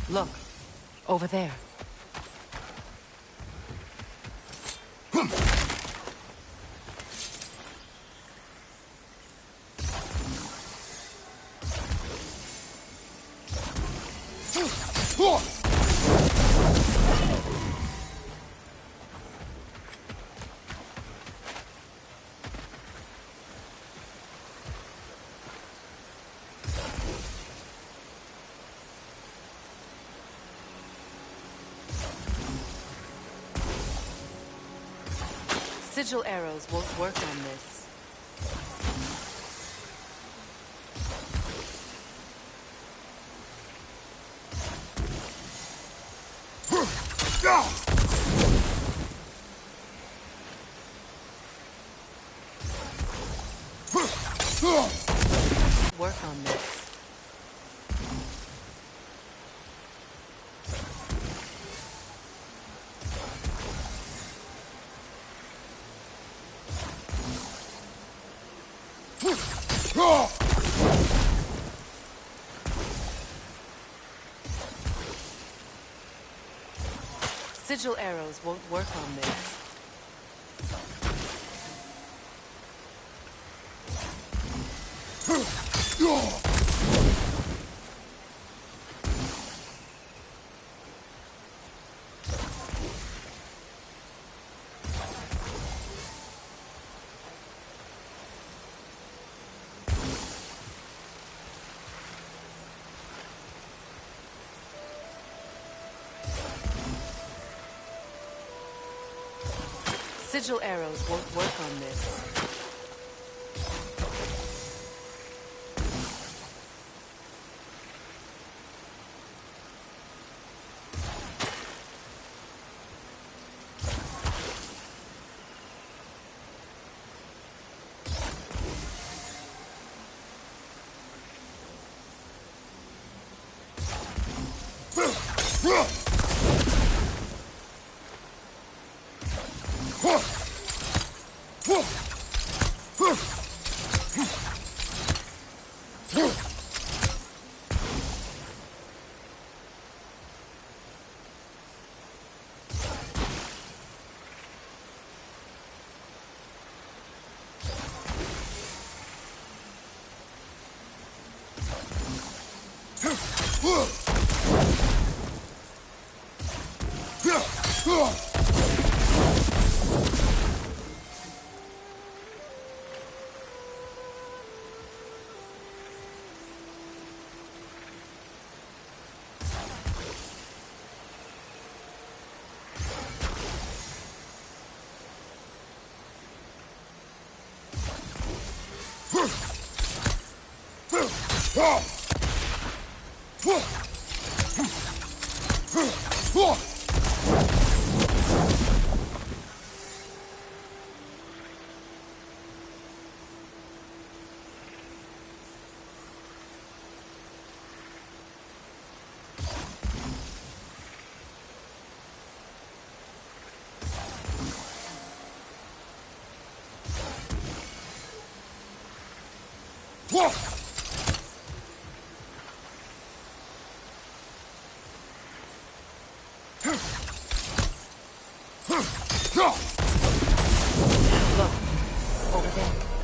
Look, over there. Sigil arrows won't work on this. Work on this. Sigil arrows won't work on this. Sigil arrows won't work on this. Look, over there.